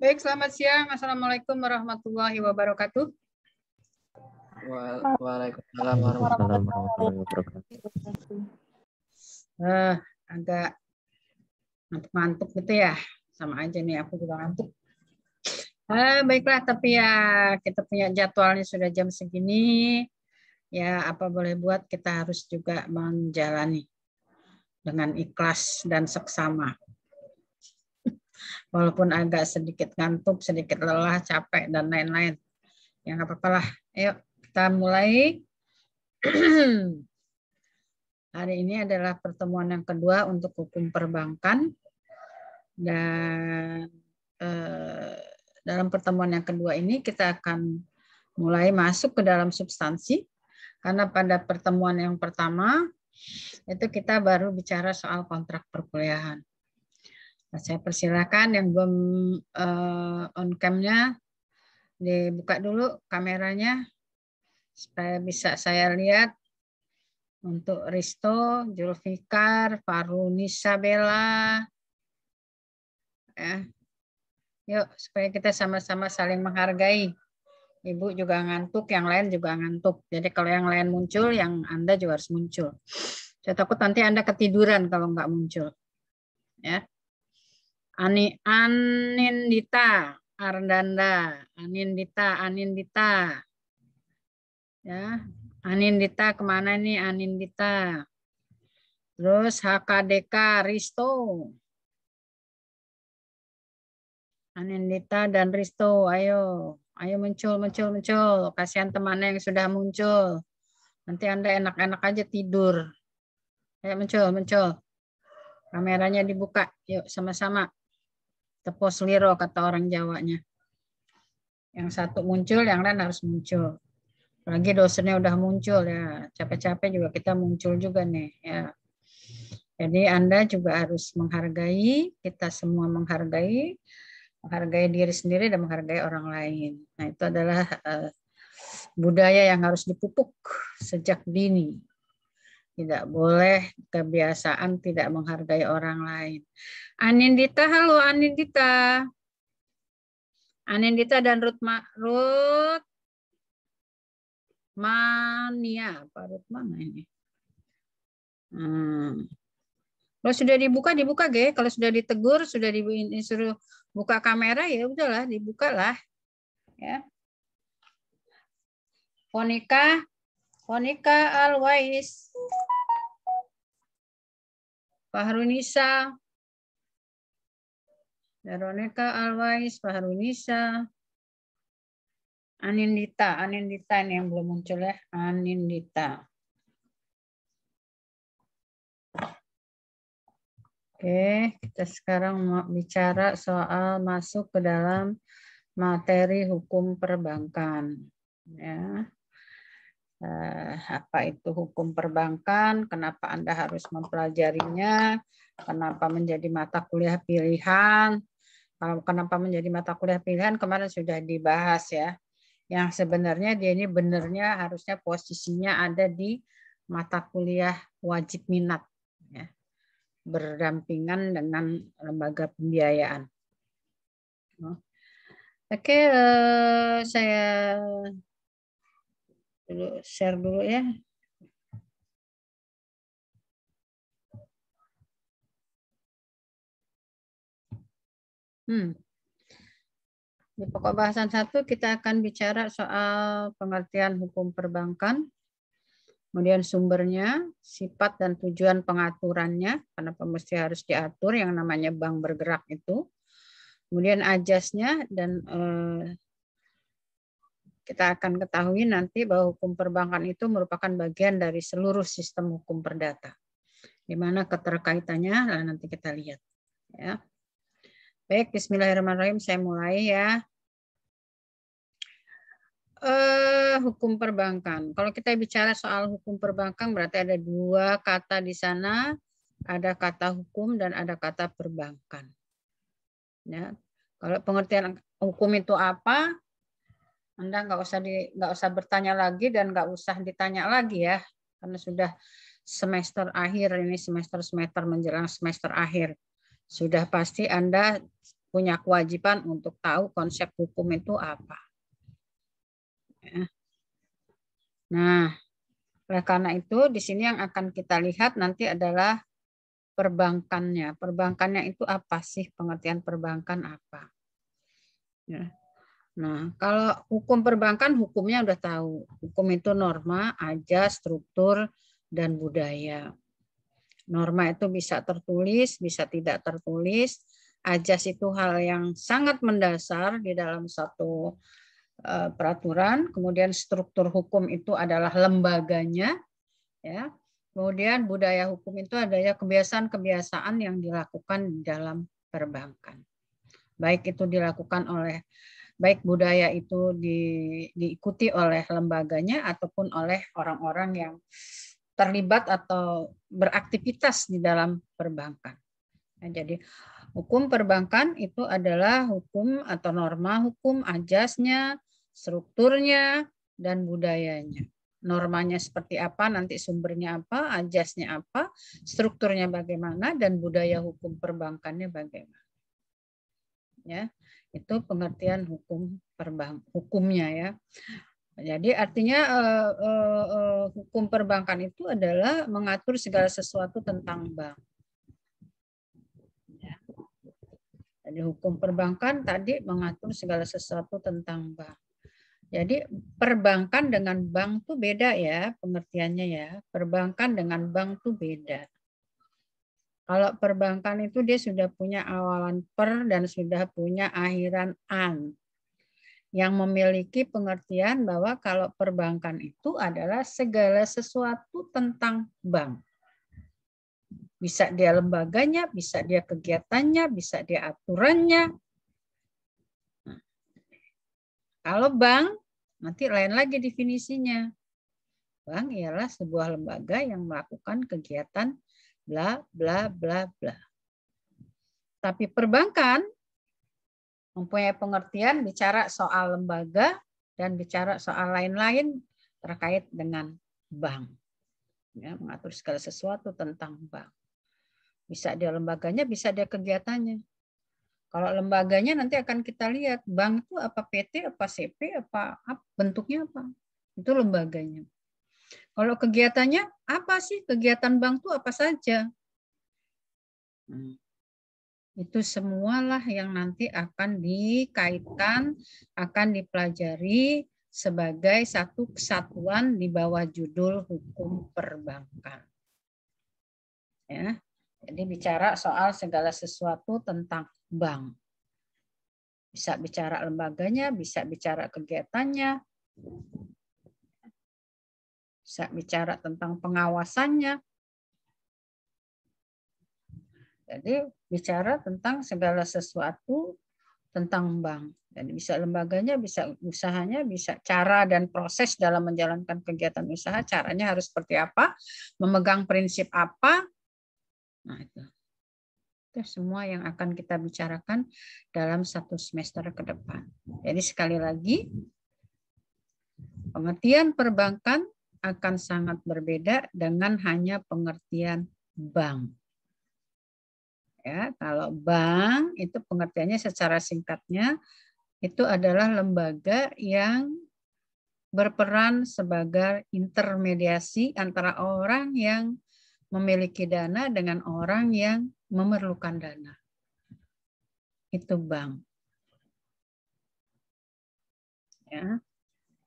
Baik, selamat siang. Assalamualaikum warahmatullahi wabarakatuh. Waalaikumsalam warahmatullahi wabarakatuh. Agak ngantuk-ngantuk gitu ya. Sama aja nih, aku juga ngantuk. Baiklah, tapi ya kita punya jadwalnya sudah jam segini. Ya, apa boleh buat, kita harus juga menjalani dengan ikhlas dan seksama. Walaupun agak sedikit ngantuk, sedikit lelah, capek, dan lain-lain. Ya, nggak apa-apa lah. Ayo, kita mulai. Hari ini adalah pertemuan yang kedua untuk hukum perbankan. Dan dalam pertemuan yang kedua ini kita akan mulai masuk ke dalam substansi. Karena pada pertemuan yang pertama, itu kita baru bicara soal kontrak perkuliahan. Nah, saya persilakan yang belum on cam-nya dibuka dulu kameranya supaya bisa saya lihat. Untuk Risto, Julfikar, Farunisa Bella. Ya. Yuk, supaya kita sama-sama saling menghargai. Ibu juga ngantuk, yang lain juga ngantuk. Jadi kalau yang lain muncul, yang Anda juga harus muncul. Saya takut nanti Anda ketiduran kalau nggak muncul. Ya. Anindita, Ardanda, Anindita. Ya. Anindita kemana nih Anindita? Terus HKDK Risto. Anindita dan Risto, ayo muncul. Kasihan temannya yang sudah muncul. Nanti Anda enak-enak aja tidur. Ayo muncul. Kameranya dibuka, yuk sama-sama. Tepos liro kata orang Jawanya. Yang satu muncul, yang lain harus muncul. Apalagi dosennya udah muncul ya, capek-capek juga kita muncul juga nih ya. Jadi Anda juga harus menghargai, kita semua menghargai diri sendiri dan menghargai orang lain. Nah, itu adalah budaya yang harus dipupuk sejak dini. Tidak boleh kebiasaan tidak menghargai orang lain. Anindita, halo Anindita. Anindita dan Ruth Mania, apa Ruth mana ini? Kalau sudah dibuka Ge. Kalau sudah ditegur, sudah disuruh buka kamera, ya udahlah, dibukalah. Ya. Monika Alwais. Fahrunisa. Veronica Alwais, Fahrunisa. Anindita ini yang belum muncul ya, Anindita. Oke, kita sekarang mau bicara soal masuk ke dalam materi hukum perbankan. Ya. Apa itu hukum perbankan? Kenapa Anda harus mempelajarinya? Kenapa menjadi mata kuliah pilihan? Kenapa menjadi mata kuliah pilihan? Kemarin sudah dibahas ya. Yang sebenarnya dia ini benernya harusnya posisinya ada di mata kuliah wajib minat. Ya. Berdampingan dengan lembaga pembiayaan. Oke, saya share dulu ya. Di pokok bahasan 1 kita akan bicara soal pengertian hukum perbankan, kemudian sumbernya, sifat dan tujuan pengaturannya, kenapa mesti harus diatur yang namanya bank bergerak itu, kemudian ajasnya, dan kita akan ketahui nanti bahwa hukum perbankan itu merupakan bagian dari seluruh sistem hukum perdata. Di mana keterkaitannya nanti kita lihat. Ya. Baik, bismillahirrahmanirrahim, saya mulai ya. Hukum perbankan. Kalau kita bicara soal hukum perbankan berarti ada dua kata di sana, ada kata hukum dan ada kata perbankan. Ya. Kalau pengertian hukum itu apa, Anda nggak usah bertanya lagi dan nggak usah ditanya lagi ya, karena sudah semester akhir ini, semester menjelang semester akhir. Sudah pasti Anda punya kewajiban untuk tahu konsep hukum itu apa. Ya. Nah, oleh karena itu di sini yang akan kita lihat nanti adalah perbankannya. Perbankannya itu apa sih? Pengertian perbankan apa? Ya. Nah, kalau hukum perbankan, hukumnya udah tahu. Hukum itu norma, ajas, struktur, dan budaya. Norma itu bisa tertulis, bisa tidak tertulis. Ajas itu hal yang sangat mendasar di dalam satu peraturan. Kemudian struktur hukum itu adalah lembaganya. Ya. Kemudian budaya hukum itu adalah kebiasaan-kebiasaan yang dilakukan di dalam perbankan. Baik itu dilakukan oleh baik budaya itu diikuti oleh lembaganya ataupun oleh orang-orang yang terlibat atau beraktivitas di dalam perbankan. Nah, jadi hukum perbankan itu adalah hukum atau norma hukum, ajasnya, strukturnya, dan budayanya. Normanya seperti apa, nanti sumbernya apa, ajasnya apa, strukturnya bagaimana, dan budaya hukum perbankannya bagaimana. Ya. Itu pengertian hukumnya ya. Jadi artinya hukum perbankan itu adalah mengatur segala sesuatu tentang bank. Ya. Jadi hukum perbankan tadi mengatur segala sesuatu tentang bank. Jadi perbankan dengan bank tuh beda ya pengertiannya ya. Perbankan dengan bank tuh beda. Kalau perbankan itu dia sudah punya awalan per dan sudah punya akhiran an. Yang memiliki pengertian bahwa kalau perbankan itu adalah segala sesuatu tentang bank. Bisa dia lembaganya, bisa dia kegiatannya, bisa dia aturannya. Kalau bank, nanti lain lagi definisinya. Bank ialah sebuah lembaga yang melakukan kegiatan bla bla bla bla. Tapi perbankan mempunyai pengertian bicara soal lembaga dan bicara soal lain-lain terkait dengan bank. Ya, mengatur segala sesuatu tentang bank. Bisa dia lembaganya, bisa dia kegiatannya. Kalau lembaganya nanti akan kita lihat bank itu apa PT, apa CP, apa bentuknya apa. Itu lembaganya. Kalau kegiatannya apa sih? Kegiatan bank itu apa saja? Itu semualah yang nanti akan dikaitkan, akan dipelajari sebagai satu kesatuan di bawah judul hukum perbankan. Ya, jadi bicara soal segala sesuatu tentang bank. Bisa bicara lembaganya, bisa bicara kegiatannya, bisa bicara tentang pengawasannya. Jadi bicara tentang segala sesuatu tentang bank. Jadi bisa lembaganya, bisa usahanya, bisa cara dan proses dalam menjalankan kegiatan usaha, caranya harus seperti apa, memegang prinsip apa. Nah, itu semua yang akan kita bicarakan dalam satu semester ke depan. Jadi sekali lagi, pengertian perbankan akan sangat berbeda dengan hanya pengertian bank. Ya, kalau bank itu pengertiannya secara singkatnya itu adalah lembaga yang berperan sebagai intermediasi antara orang yang memiliki dana dengan orang yang memerlukan dana. Itu bank. Ya.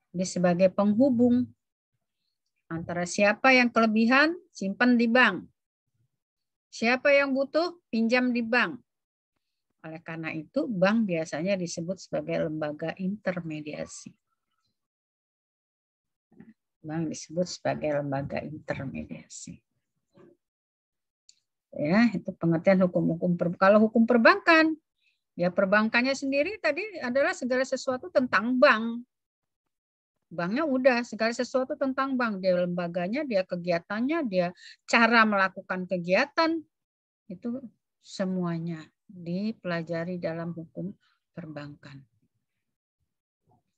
Jadi sebagai penghubung antara siapa yang kelebihan simpan di bank. Siapa yang butuh, pinjam di bank. Oleh karena itu, bank biasanya disebut sebagai lembaga intermediasi. Bank disebut sebagai lembaga intermediasi. Ya, itu pengertian hukum-hukum. Kalau hukum perbankan, ya perbankannya sendiri tadi adalah segala sesuatu tentang bank. Banknya udah segala sesuatu tentang bank, dia lembaganya, dia kegiatannya, dia cara melakukan kegiatan, itu semuanya dipelajari dalam hukum perbankan.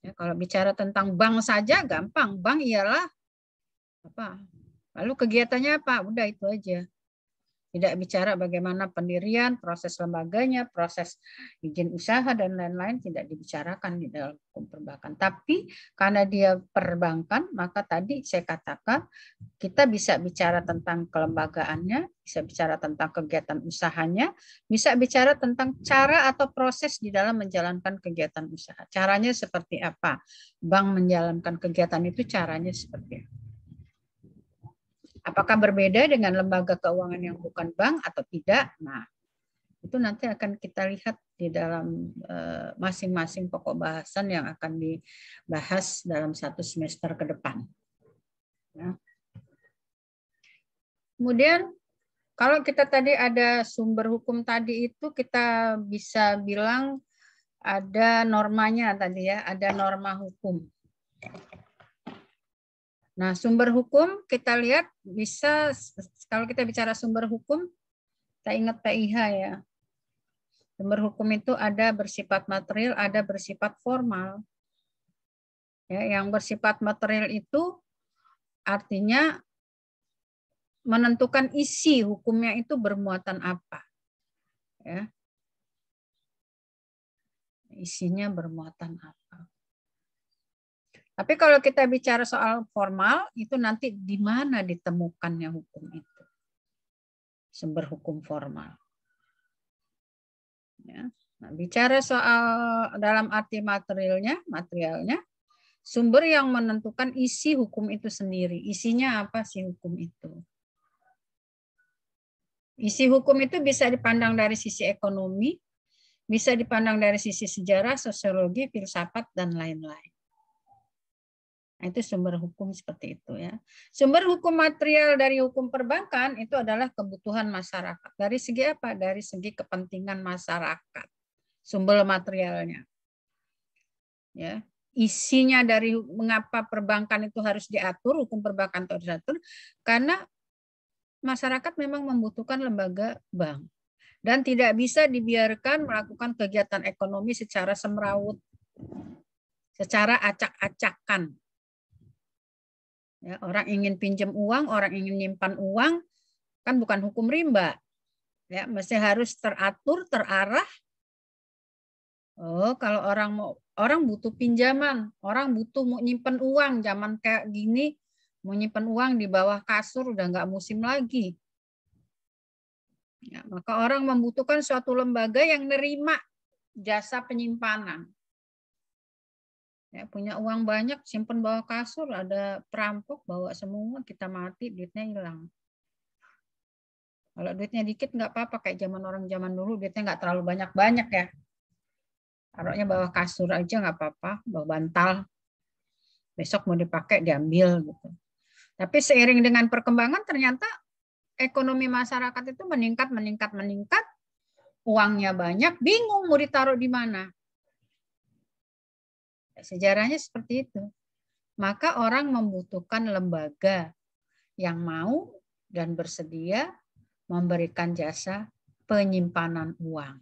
Ya, kalau bicara tentang bank saja gampang, bank ialah apa? Lalu kegiatannya apa? Udah itu aja. Tidak bicara bagaimana pendirian, proses lembaganya, proses izin usaha, dan lain-lain tidak dibicarakan di dalam hukum perbankan. Tapi karena dia perbankan, maka tadi saya katakan kita bisa bicara tentang kelembagaannya, bisa bicara tentang kegiatan usahanya, bisa bicara tentang cara atau proses di dalam menjalankan kegiatan usaha. Caranya seperti apa? Bank menjalankan kegiatan itu caranya seperti apa? Apakah berbeda dengan lembaga keuangan yang bukan bank atau tidak? Nah, itu nanti akan kita lihat di dalam masing-masing pokok bahasan yang akan dibahas dalam 1 semester ke depan. Ya. Kemudian, kalau kita tadi ada sumber hukum tadi itu, kita bisa bilang ada normanya tadi ya, ada norma hukum. Nah, sumber hukum kita lihat bisa, kalau kita bicara sumber hukum, kita ingat PIH ya. Sumber hukum itu ada bersifat material, ada bersifat formal. Ya, yang bersifat material itu artinya menentukan isi hukumnya itu bermuatan apa. Ya. Isinya bermuatan apa. Tapi kalau kita bicara soal formal, itu nanti di mana ditemukannya hukum itu. Sumber hukum formal. Ya. Nah, bicara soal dalam arti materialnya, sumber yang menentukan isi hukum itu sendiri. Isinya apa sih hukum itu? Isi hukum itu bisa dipandang dari sisi ekonomi, bisa dipandang dari sisi sejarah, sosiologi, filsafat, dan lain-lain. Nah, itu sumber hukum seperti itu ya. Sumber hukum material dari hukum perbankan itu adalah kebutuhan masyarakat. Dari segi apa? Dari segi kepentingan masyarakat. Sumber materialnya. Ya. Isinya dari mengapa perbankan itu harus diatur, hukum perbankan itu harus diatur, karena masyarakat memang membutuhkan lembaga bank. Dan tidak bisa dibiarkan melakukan kegiatan ekonomi secara semrawut, secara acak-acakan. Ya, orang ingin pinjam uang, orang ingin nyimpan uang, kan bukan hukum rimba. Ya, mesti harus teratur, terarah. Oh, kalau orang butuh pinjaman, orang butuh mau nyimpan uang, zaman kayak gini, mau nyimpan uang di bawah kasur udah nggak musim lagi. Ya, maka orang membutuhkan suatu lembaga yang nerima jasa penyimpanan. Ya, punya uang banyak, simpen bawah kasur, ada perampok bawa semua, kita mati, duitnya hilang. Kalau duitnya dikit nggak apa-apa, kayak orang zaman dulu duitnya nggak terlalu banyak-banyak ya. Taruhnya bawah kasur aja nggak apa-apa, bawah bantal. Besok mau dipakai diambil gitu. Tapi seiring dengan perkembangan ternyata ekonomi masyarakat itu meningkat, uangnya banyak, bingung mau ditaruh di mana. Sejarahnya seperti itu. Maka orang membutuhkan lembaga yang mau dan bersedia memberikan jasa penyimpanan uang.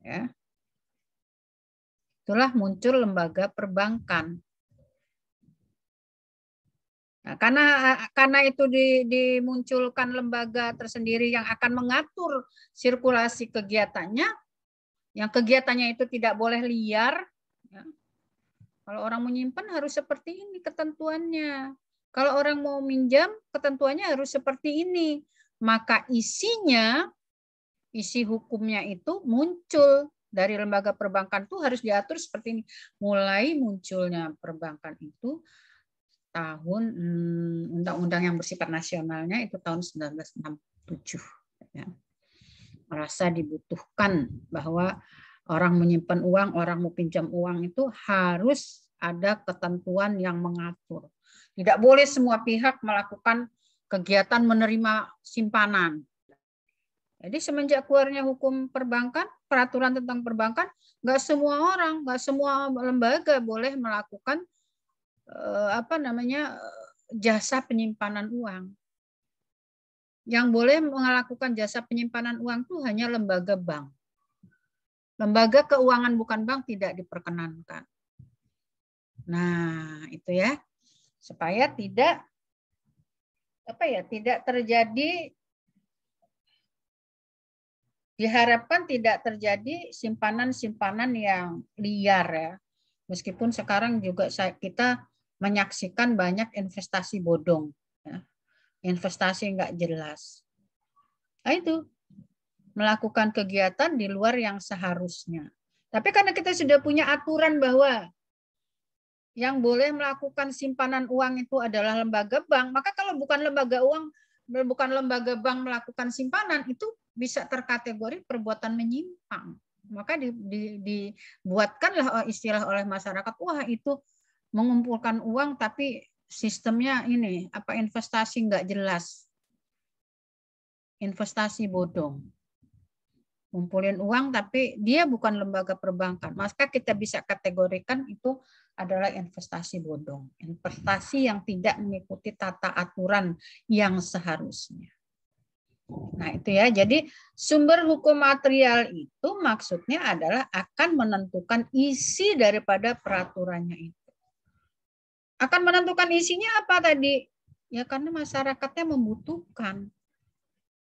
Ya. Itulah muncul lembaga perbankan. Nah, karena itu dimunculkan lembaga tersendiri yang akan mengatur sirkulasi kegiatannya, yang kegiatannya itu tidak boleh liar. Ya. Kalau orang menyimpan harus seperti ini ketentuannya. Kalau orang mau minjam, ketentuannya harus seperti ini. Maka isi hukumnya itu muncul dari lembaga perbankan itu harus diatur seperti ini. Mulai munculnya perbankan itu tahun undang-undang yang bersifat nasionalnya itu tahun 1967. Ya. Merasa dibutuhkan bahwa orang menyimpan uang, orang mau pinjam uang itu harus ada ketentuan yang mengatur. Tidak boleh semua pihak melakukan kegiatan menerima simpanan. Jadi semenjak keluarnya hukum perbankan, peraturan tentang perbankan, nggak semua orang, nggak semua lembaga boleh melakukan jasa penyimpanan uang. Yang boleh melakukan jasa penyimpanan uang itu hanya lembaga bank. Lembaga keuangan bukan bank tidak diperkenankan. Nah, itu ya. Supaya tidak tidak terjadi, diharapkan tidak terjadi simpanan-simpanan yang liar ya. Meskipun sekarang juga kita menyaksikan banyak investasi bodong, ya. Investasi nggak jelas. Nah, itu melakukan kegiatan di luar yang seharusnya. Tapi karena kita sudah punya aturan bahwa yang boleh melakukan simpanan uang itu adalah lembaga bank, maka kalau bukan lembaga bank melakukan simpanan, itu bisa terkategori perbuatan menyimpang. Maka dibuatkanlah istilah oleh masyarakat, wah itu mengumpulkan uang tapi sistemnya ini investasi nggak jelas, investasi bodong. Ngumpulin uang tapi dia bukan lembaga perbankan, maka kita bisa kategorikan itu adalah investasi bodong, investasi yang tidak mengikuti tata aturan yang seharusnya. Nah itu ya, jadi sumber hukum material itu maksudnya adalah akan menentukan isi daripada peraturannya itu. Akan menentukan isinya apa tadi? Ya karena masyarakatnya membutuhkan.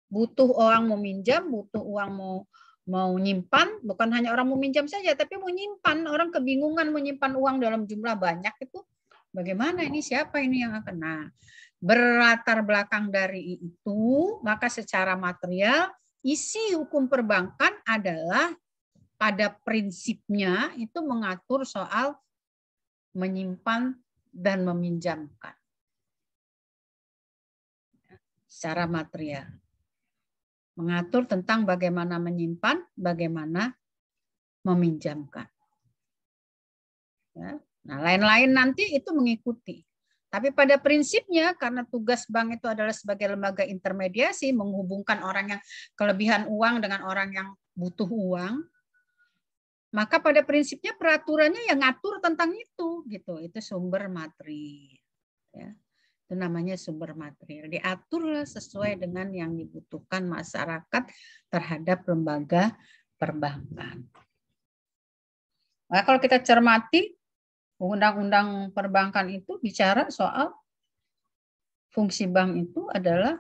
Butuh orang mau minjam, butuh uang mau nyimpan, bukan hanya orang mau minjam saja, tapi mau nyimpan. Orang kebingungan menyimpan uang dalam jumlah banyak itu. Bagaimana ini, siapa ini yang akan? Nah, berlatar belakang dari itu, maka secara material, isi hukum perbankan adalah pada prinsipnya itu mengatur soal menyimpan dan meminjamkan. Secara material. Mengatur tentang bagaimana menyimpan, bagaimana meminjamkan. Ya. Nah, lain-lain nanti itu mengikuti. Tapi pada prinsipnya, karena tugas bank itu adalah sebagai lembaga intermediasi, menghubungkan orang yang kelebihan uang dengan orang yang butuh uang, maka pada prinsipnya peraturannya yang ngatur tentang itu, gitu. Itu sumber materi. Ya. Itu namanya sumber material. Diaturlah sesuai dengan yang dibutuhkan masyarakat terhadap lembaga perbankan. Nah, kalau kita cermati, undang-undang perbankan itu bicara soal fungsi bank itu adalah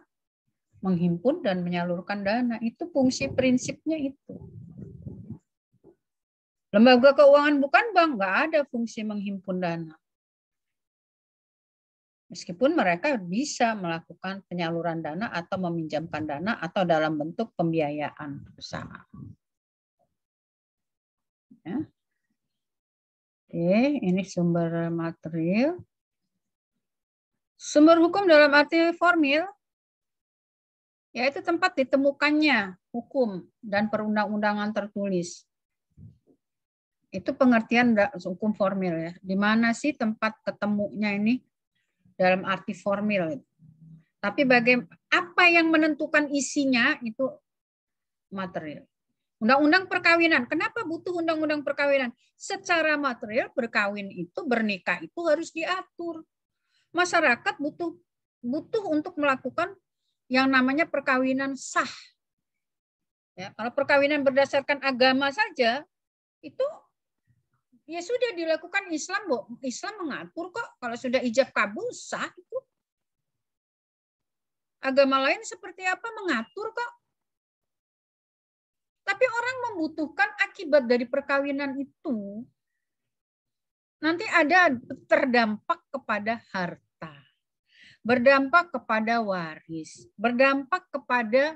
menghimpun dan menyalurkan dana. Itu fungsi prinsipnya itu. Lembaga keuangan bukan bank, nggak ada fungsi menghimpun dana. Meskipun mereka bisa melakukan penyaluran dana atau meminjamkan dana atau dalam bentuk pembiayaan perusahaan. Ya. Oke, ini sumber material. Sumber hukum dalam arti formil, yaitu tempat ditemukannya hukum dan perundang-undangan tertulis. Itu pengertian hukum formil ya. Di mana sih tempat ketemunya ini? Dalam arti formil. Tapi apa yang menentukan isinya itu material. Undang-undang perkawinan. Kenapa butuh undang-undang perkawinan? Secara material berkawin itu, bernikah itu harus diatur. Masyarakat butuh untuk melakukan yang namanya perkawinan sah. Ya, kalau perkawinan berdasarkan agama saja itu ya sudah dilakukan Islam, Bu. Islam mengatur kok. Kalau sudah ijab kabul sah itu. Agama lain seperti apa mengatur kok. Tapi orang membutuhkan akibat dari perkawinan itu. Nanti ada terdampak kepada harta. Berdampak kepada waris. Berdampak kepada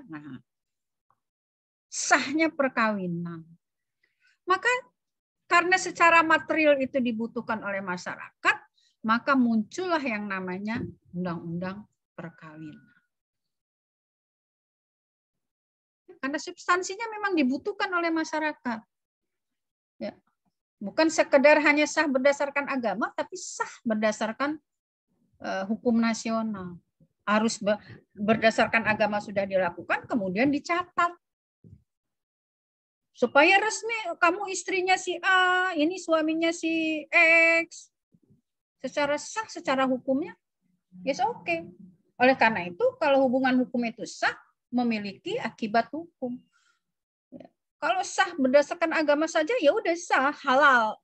sahnya perkawinan. Maka karena secara material itu dibutuhkan oleh masyarakat, maka muncullah yang namanya undang-undang perkawinan. Karena substansinya memang dibutuhkan oleh masyarakat. Ya. Bukan sekedar hanya sah berdasarkan agama, tapi sah berdasarkan hukum nasional. Harus berdasarkan agama sudah dilakukan, kemudian dicatat. Supaya resmi, kamu istrinya si A, ini suaminya si X. Secara sah, secara hukumnya, yes oke. Oleh karena itu, kalau hubungan hukum itu sah, memiliki akibat hukum. Kalau sah berdasarkan agama saja, ya udah sah, halal.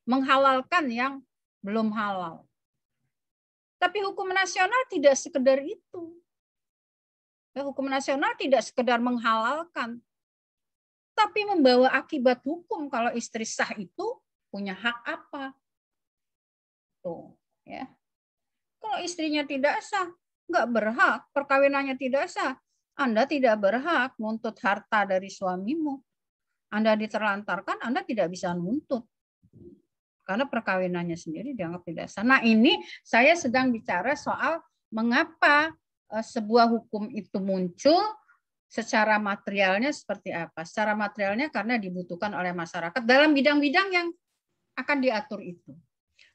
Menghalalkan yang belum halal. Tapi hukum nasional tidak sekedar itu. Ya, hukum nasional tidak sekedar menghalalkan, tapi membawa akibat hukum kalau istri sah itu punya hak apa. Tuh, ya. Kalau istrinya tidak sah, nggak berhak, perkawinannya tidak sah, Anda tidak berhak nuntut harta dari suamimu. Anda diterlantarkan, Anda tidak bisa nuntut. Karena perkawinannya sendiri dianggap tidak sah. Nah, ini saya sedang bicara soal mengapa sebuah hukum itu muncul, secara materialnya seperti apa. Secara materialnya karena dibutuhkan oleh masyarakat dalam bidang-bidang yang akan diatur itu.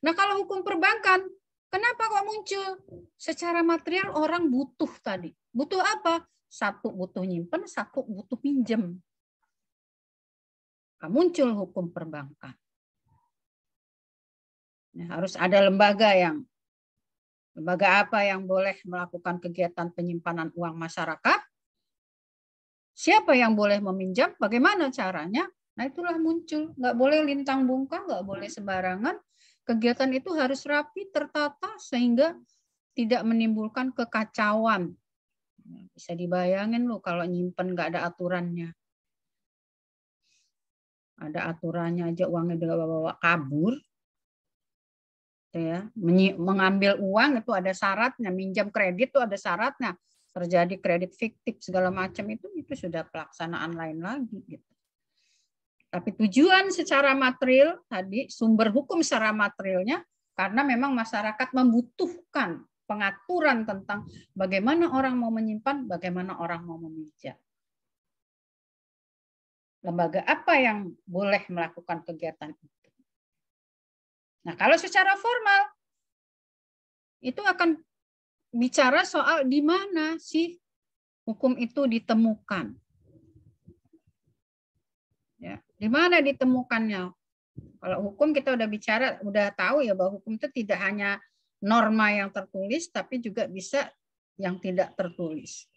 Nah, kalau hukum perbankan, kenapa kok muncul? Secara material orang butuh tadi. Butuh apa? Satu butuh nyimpen, satu butuh pinjem. Nah, muncul hukum perbankan. Harus ada lembaga apa yang boleh melakukan kegiatan penyimpanan uang masyarakat? Siapa yang boleh meminjam? Bagaimana caranya? Nah, itulah muncul. Nggak boleh lintang bungkang, nggak boleh sembarangan. Kegiatan itu harus rapi, tertata, sehingga tidak menimbulkan kekacauan. Bisa dibayangin loh kalau nyimpen nggak ada aturannya. Ada aturannya aja uangnya dibawa kabur. Ya, mengambil uang itu ada syaratnya, minjam kredit itu ada syaratnya, terjadi kredit fiktif segala macam itu sudah pelaksanaan lain lagi gitu. Tapi tujuan secara material tadi, sumber hukum secara materialnya karena memang masyarakat membutuhkan pengaturan tentang bagaimana orang mau menyimpan, bagaimana orang mau meminjam. Lembaga apa yang boleh melakukan kegiatan itu? Nah, kalau secara formal itu akan bicara soal di mana sih hukum itu ditemukan. Ya, di mana ditemukannya? Kalau hukum kita udah bicara, udah tahu ya bahwa hukum itu tidak hanya norma yang tertulis, tapi juga bisa yang tidak tertulis.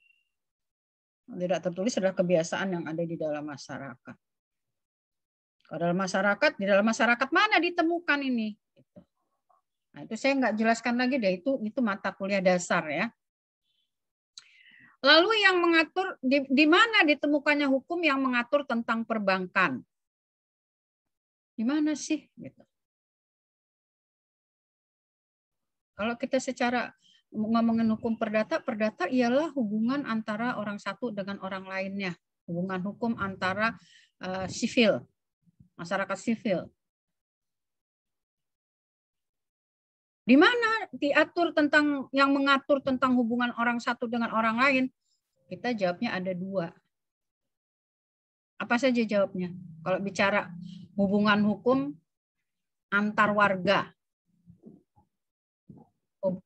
Tidak tertulis adalah kebiasaan yang ada di dalam masyarakat. Kalau di dalam masyarakat mana ditemukan ini? Nah, itu saya nggak jelaskan lagi deh, itu mata kuliah dasar ya. Lalu yang mengatur di mana ditemukannya hukum yang mengatur tentang perbankan? Di mana sih? Gitu. Kalau kita secara ngomongin hukum perdata ialah hubungan antara orang satu dengan orang lainnya, hubungan hukum antara sivil, masyarakat sivil. Di mana diatur tentang yang mengatur tentang hubungan orang satu dengan orang lain? Kita jawabnya ada dua. Apa saja jawabnya? Kalau bicara hubungan hukum antar warga,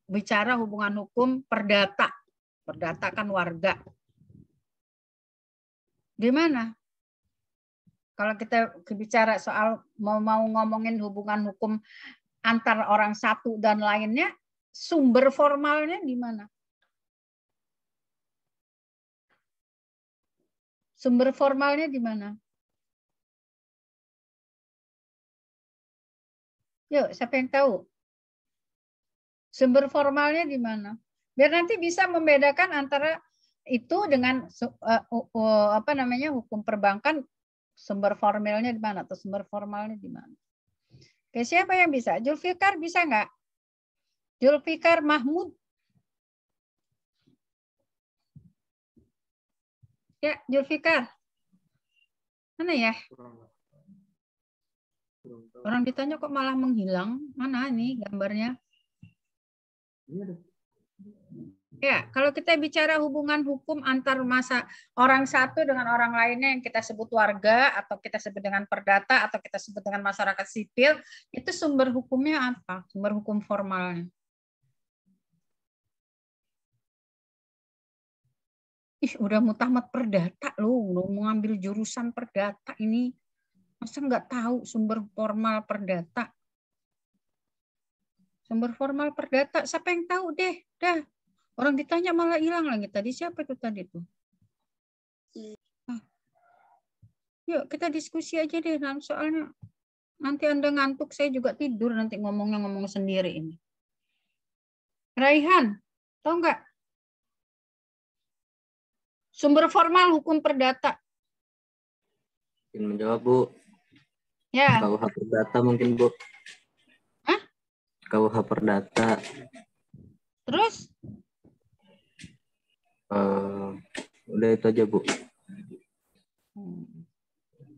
bicara hubungan hukum perdata, perdata kan warga. Di mana? Kalau kita bicara soal mau ngomongin hubungan hukum antar orang satu dan lainnya, sumber formalnya di mana? Sumber formalnya di mana? Yuk, siapa yang tahu? Sumber formalnya di mana? Biar nanti bisa membedakan antara itu dengan apa namanya hukum perbankan, sumber formalnya di mana atau sumber formalnya di mana? Oke, siapa yang bisa? Julfikar bisa nggak? Julfikar Mahmud. Ya, Julfikar. Mana ya? Orang ditanya kok malah menghilang. Mana nih gambarnya? Ya, kalau kita bicara hubungan hukum antar orang satu dengan orang lainnya yang kita sebut warga atau kita sebut dengan perdata atau kita sebut dengan masyarakat sipil, itu sumber hukumnya apa? Sumber hukum formalnya. Udah mutamat perdata loh, mau ngambil jurusan perdata ini. Masa nggak tahu sumber formal perdata? Sumber formal perdata, siapa yang tahu deh? Dah. Orang ditanya malah hilang lagi. Tadi siapa itu tadi tuh? Yuk kita diskusi aja deh. Soalnya nanti Anda ngantuk, saya juga tidur nanti ngomong sendiri ini. Raihan, tahu nggak? Sumber formal hukum perdata. Mungkin menjawab, Bu. Ya. KUH Perdata mungkin, Bu. Hah? KUH Perdata. Terus? Udah itu aja, Bu.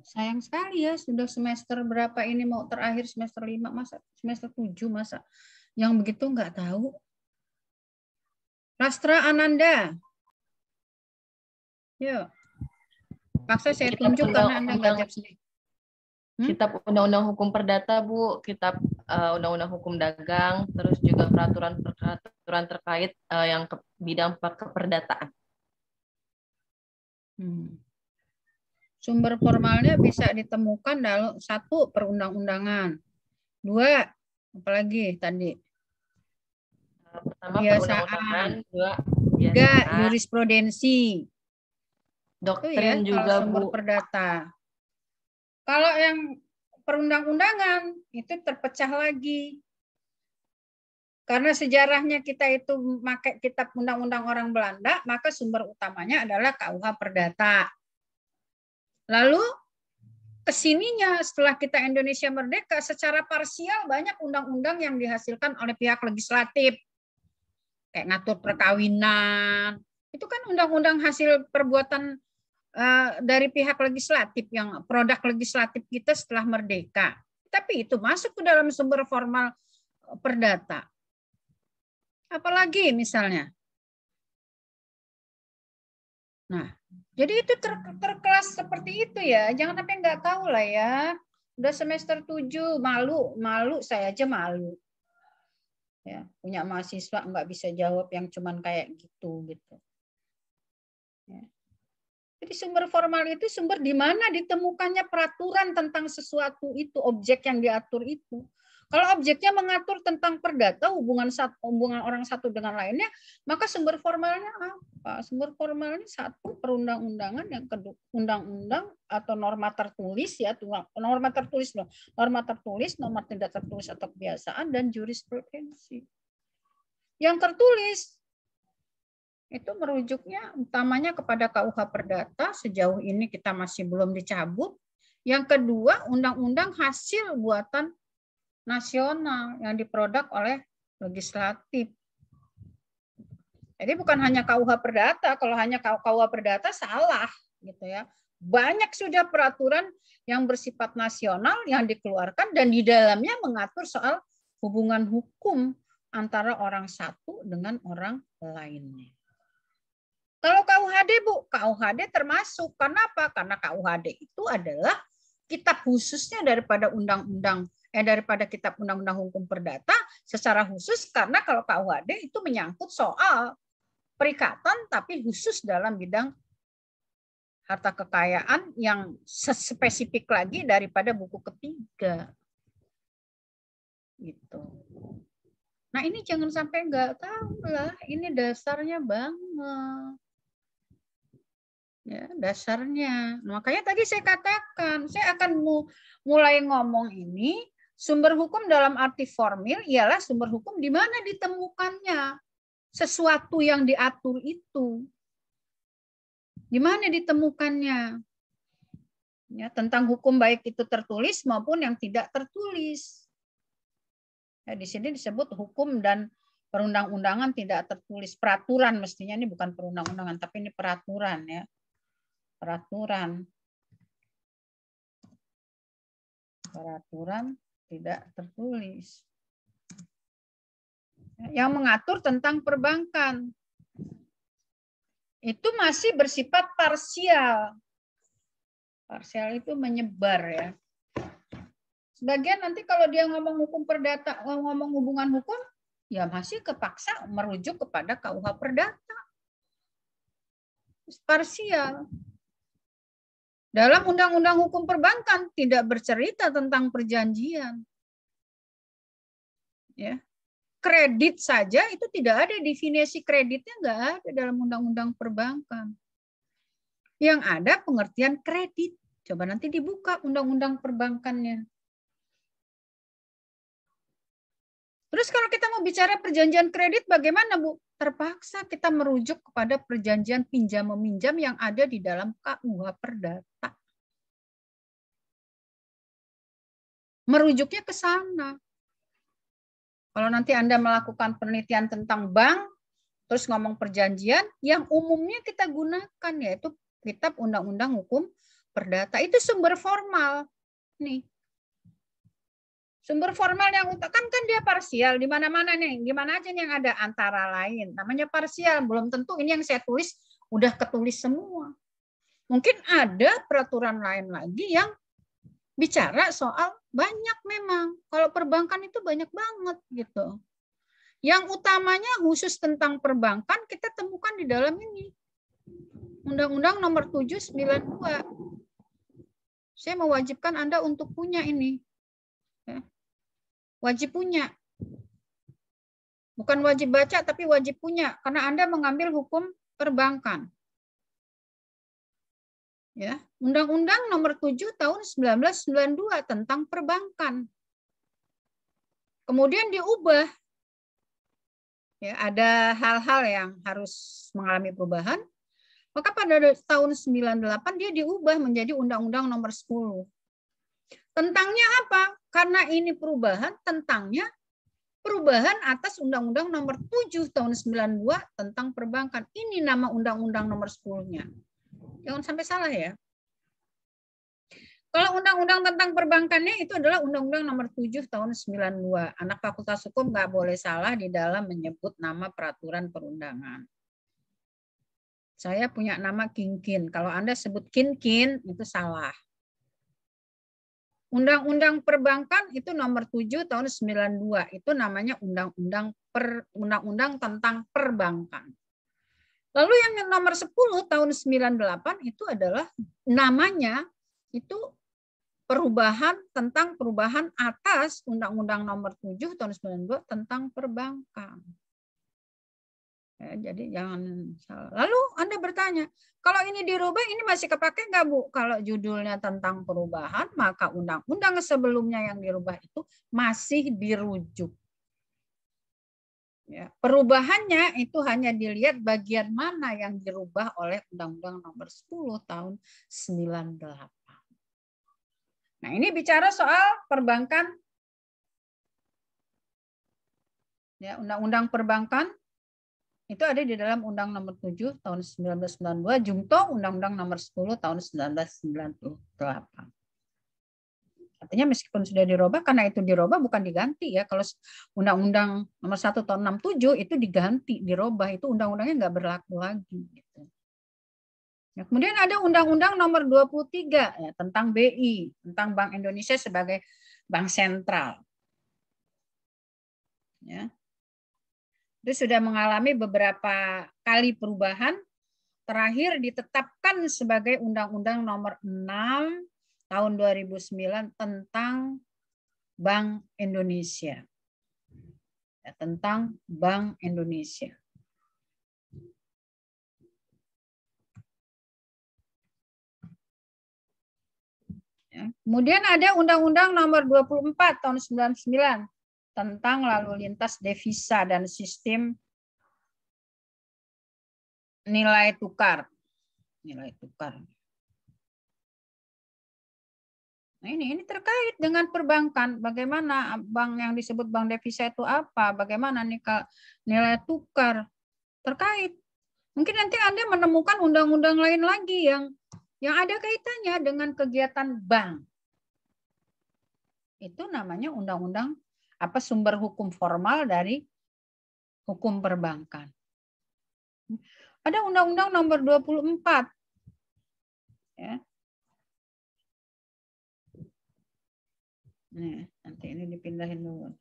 Sayang sekali ya, sudah semester berapa ini mau terakhir semester 5, masa semester 7 masa yang begitu nggak tahu. Rastra Ananda. Yuk. Paksa saya tunjuk karena Anda nggak jawab sendiri. Kitab Undang-Undang Hukum Perdata, Bu, kitab Undang-Undang Hukum Dagang, terus juga peraturan terkait yang bidang keperdataan. Sumber formalnya bisa ditemukan dalam 1 perundang-undangan, 2 apalagi tadi Pertama kebiasaan, 2 3 jurisprudensi, doktrin itu ya, juga, kalau sumber Bu. perdata. Kalau yang perundang-undangan itu terpecah lagi. Karena sejarahnya kita itu memakai kitab undang-undang orang Belanda, maka sumber utamanya adalah KUH Perdata. Lalu kesininya setelah kita Indonesia merdeka, secara parsial banyak undang-undang yang dihasilkan oleh pihak legislatif. Kayak ngatur perkawinan. Itu kan undang-undang hasil perbuatan dari pihak legislatif, yang produk legislatif kita setelah merdeka. Tapi itu masuk ke dalam sumber formal perdata. Apalagi misalnya. Nah, jadi itu terkelas seperti itu ya. Jangan sampai nggak tahu lah ya. Udah semester 7, malu saya aja malu. Ya, punya mahasiswa nggak bisa jawab yang cuman kayak gitu. Ya. Jadi sumber formal itu sumber di mana ditemukannya peraturan tentang sesuatu itu, objek yang diatur itu. Kalau objeknya mengatur tentang perdata, hubungan orang satu dengan lainnya, maka sumber formalnya apa? Sumber formalnya 1 perundang-undangan, yang kedua undang-undang atau norma tertulis ya, norma tertulis, norma tidak tertulis atau kebiasaan, dan jurisprudensi. Yang tertulis itu merujuknya utamanya kepada KUH Perdata, sejauh ini kita masih belum dicabut. Yang kedua, undang-undang hasil buatan nasional yang diproduk oleh legislatif. Jadi bukan hanya KUH Perdata, kalau hanya KUH Perdata salah gitu ya. Banyak sudah peraturan yang bersifat nasional yang dikeluarkan dan di dalamnya mengatur soal hubungan hukum antara orang satu dengan orang lainnya. Kalau KUHD, Bu, KUHD termasuk. Kenapa? Karena KUHD itu adalah kitab khususnya daripada daripada kitab Undang-Undang Hukum Perdata secara khusus, karena kalau KUHD itu menyangkut soal perikatan tapi khusus dalam bidang harta kekayaan yang spesifik lagi daripada buku ketiga. Gitu. Nah, ini jangan sampai nggak tahu lah, ini dasarnya banget. Ya, dasarnya. Makanya tadi saya katakan, saya akan mulai ngomong ini, sumber hukum dalam arti formil ialah sumber hukum di mana ditemukannya sesuatu yang diatur itu. Di mana ditemukannya? Ya, tentang hukum baik itu tertulis maupun yang tidak tertulis. Ya, di sini disebut hukum dan perundang-undangan tidak tertulis. Peraturan mestinya, ini bukan perundang-undangan, tapi ini peraturan ya. Peraturan tidak tertulis yang mengatur tentang perbankan itu masih bersifat parsial. Parsial itu menyebar ya. Sebagian nanti kalau dia ngomong hukum perdata, ngomong hubungan hukum, ya masih kepaksa merujuk kepada KUH Perdata. Parsial. Dalam Undang-Undang Hukum Perbankan tidak bercerita tentang perjanjian. Ya. Kredit saja itu tidak ada, definisi kreditnya nggak ada dalam Undang-Undang Perbankan. Yang ada pengertian kredit. Coba nanti dibuka Undang-Undang Perbankannya. Terus kalau kita mau bicara perjanjian kredit bagaimana, Bu? Terpaksa kita merujuk kepada perjanjian pinjam-meminjam yang ada di dalam KUH Perdata. Merujuknya ke sana. Kalau nanti Anda melakukan penelitian tentang bank, terus ngomong perjanjian, yang umumnya kita gunakan yaitu Kitab Undang-Undang Hukum Perdata. Itu sumber formal. Nih. Sumber formal yang kan dia parsial di mana-mana nih. Di mana aja yang ada antara lain. Namanya parsial, belum tentu ini yang saya tulis udah ketulis semua. Mungkin ada peraturan lain lagi yang bicara soal banyak memang. Kalau perbankan itu banyak banget gitu. Yang utamanya khusus tentang perbankan kita temukan di dalam ini. Undang-Undang Nomor 792. Saya mewajibkan Anda untuk punya ini. Wajib punya. Bukan wajib baca, tapi wajib punya. Karena Anda mengambil hukum perbankan. Ya, Undang-Undang Nomor 7 tahun 1992 tentang perbankan. Kemudian diubah. Ya, ada hal-hal yang harus mengalami perubahan. Maka pada tahun 98 dia diubah menjadi Undang-Undang Nomor 10. Tentangnya apa? Karena ini perubahan, tentangnya perubahan atas Undang-Undang Nomor 7 tahun 92 tentang perbankan. Ini nama Undang-Undang Nomor 10-nya. Jangan sampai salah ya. Kalau undang-undang tentang perbankannya itu adalah Undang-Undang Nomor 7 tahun 92. Anak Fakultas Hukum nggak boleh salah di dalam menyebut nama peraturan perundangan. Saya punya nama Kinkin. Kalau Anda sebut Kinkin itu salah. Undang-Undang Perbankan itu Nomor 7 tahun 92. Itu namanya Undang-Undang tentang Perbankan. Lalu yang Nomor 10 tahun 98 itu adalah namanya itu tentang perubahan atas Undang-Undang Nomor 7 tahun 92 tentang perbankan. Ya, jadi jangan salah. Lalu Anda bertanya, kalau ini dirubah ini masih kepake nggak, Bu? Kalau judulnya tentang perubahan, maka undang-undang sebelumnya yang dirubah itu masih dirujuk. Ya, perubahannya itu hanya dilihat bagian mana yang dirubah oleh Undang-Undang Nomor 10 tahun 98. Nah, ini bicara soal perbankan. Ya, Undang-Undang Perbankan itu ada di dalam Undang Nomor 7 tahun 1992, jungto Undang-Undang Nomor 10 tahun 1998. Artinya meskipun sudah dirubah, karena itu dirubah bukan diganti ya. Kalau Undang-Undang Nomor 1 tahun 67 itu diganti, dirubah, itu undang-undangnya nggak berlaku lagi. Gitu. Ya, kemudian ada Undang-Undang Nomor 23 ya, tentang BI, tentang Bank Indonesia sebagai bank sentral. Ya. Itu sudah mengalami beberapa kali perubahan. Terakhir ditetapkan sebagai Undang-Undang Nomor 6 tahun 2009 tentang Bank Indonesia. Ya, tentang Bank Indonesia. Ya. Kemudian ada Undang-Undang Nomor 24 tahun 99 tentang lalu lintas devisa dan sistem nilai tukar. Nilai tukar. Nah, ini terkait dengan perbankan. Bagaimana bank yang disebut bank devisa itu apa? Bagaimana nilai tukar? Terkait. Mungkin nanti Anda menemukan undang-undang lain lagi yang ada kaitannya dengan kegiatan bank. Itu namanya undang-undang sumber hukum formal dari hukum perbankan. Ada Undang-Undang Nomor 24. Ya. Nih, nanti ini dipindahin dulu.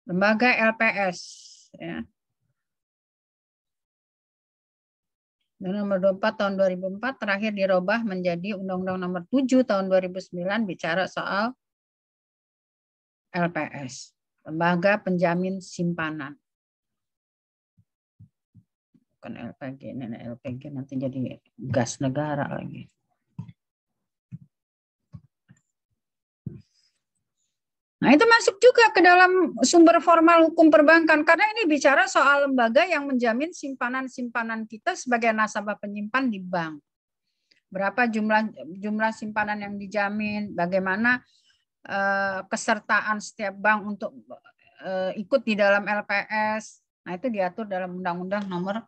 Lembaga LPS. Ya. Nomor 24 tahun 2004 terakhir dirubah menjadi Undang-Undang Nomor 7 tahun 2009 bicara soal LPS, Lembaga Penjamin Simpanan. Bukan LPG, ini LPG nanti jadi gas negara lagi. Nah, itu masuk juga ke dalam sumber formal hukum perbankan karena ini bicara soal lembaga yang menjamin simpanan-simpanan kita sebagai nasabah penyimpan di bank. Berapa jumlah simpanan yang dijamin, bagaimana kesertaan setiap bank untuk ikut di dalam LPS. Nah, itu diatur dalam Undang-Undang Nomor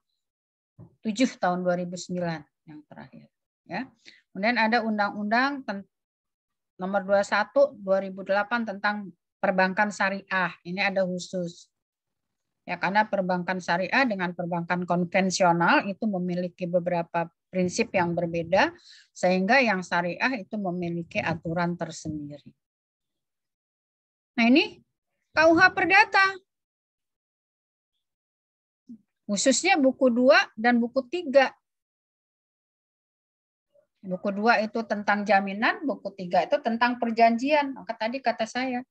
7 tahun 2009 yang terakhir, ya. Kemudian ada Undang-Undang Nomor 21 2008 tentang perbankan syariah. Ini ada khusus. Ya, karena perbankan syariah dengan perbankan konvensional itu memiliki beberapa prinsip yang berbeda sehingga yang syariah itu memiliki aturan tersendiri. Nah, ini KUH Perdata. Khususnya buku 2 dan buku 3. Buku 2 itu tentang jaminan, buku 3 itu tentang perjanjian. Maka tadi kata saya,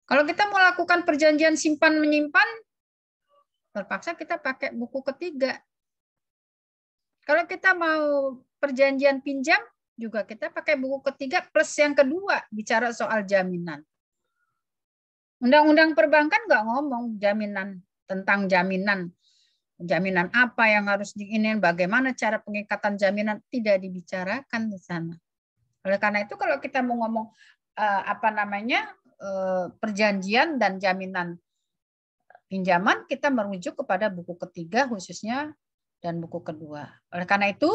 kalau kita mau lakukan perjanjian simpan-menyimpan, terpaksa kita pakai buku ketiga. Kalau kita mau perjanjian pinjam, juga kita pakai buku ketiga plus yang kedua, bicara soal jaminan. Undang-undang perbankan nggak ngomong jaminan, tentang jaminan. Jaminan apa yang harus diinin, bagaimana cara pengikatan jaminan, tidak dibicarakan di sana. Oleh karena itu kalau kita mau ngomong perjanjian dan jaminan pinjaman, kita merujuk kepada buku ketiga khususnya dan buku kedua. Oleh karena itu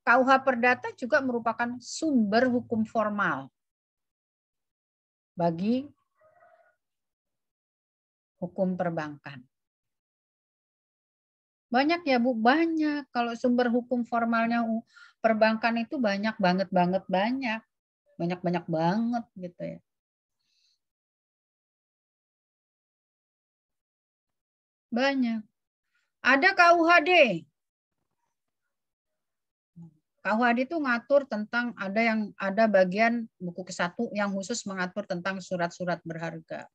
KUH Perdata juga merupakan sumber hukum formal bagi hukum perbankan. Banyak ya Bu, banyak. Kalau sumber hukum formalnya perbankan itu banyak banget banyak. Banyak banget gitu ya. Banyak. Ada KUHD. KUHD itu ngatur tentang ada bagian buku ke-1 yang khusus mengatur tentang surat-surat berharga.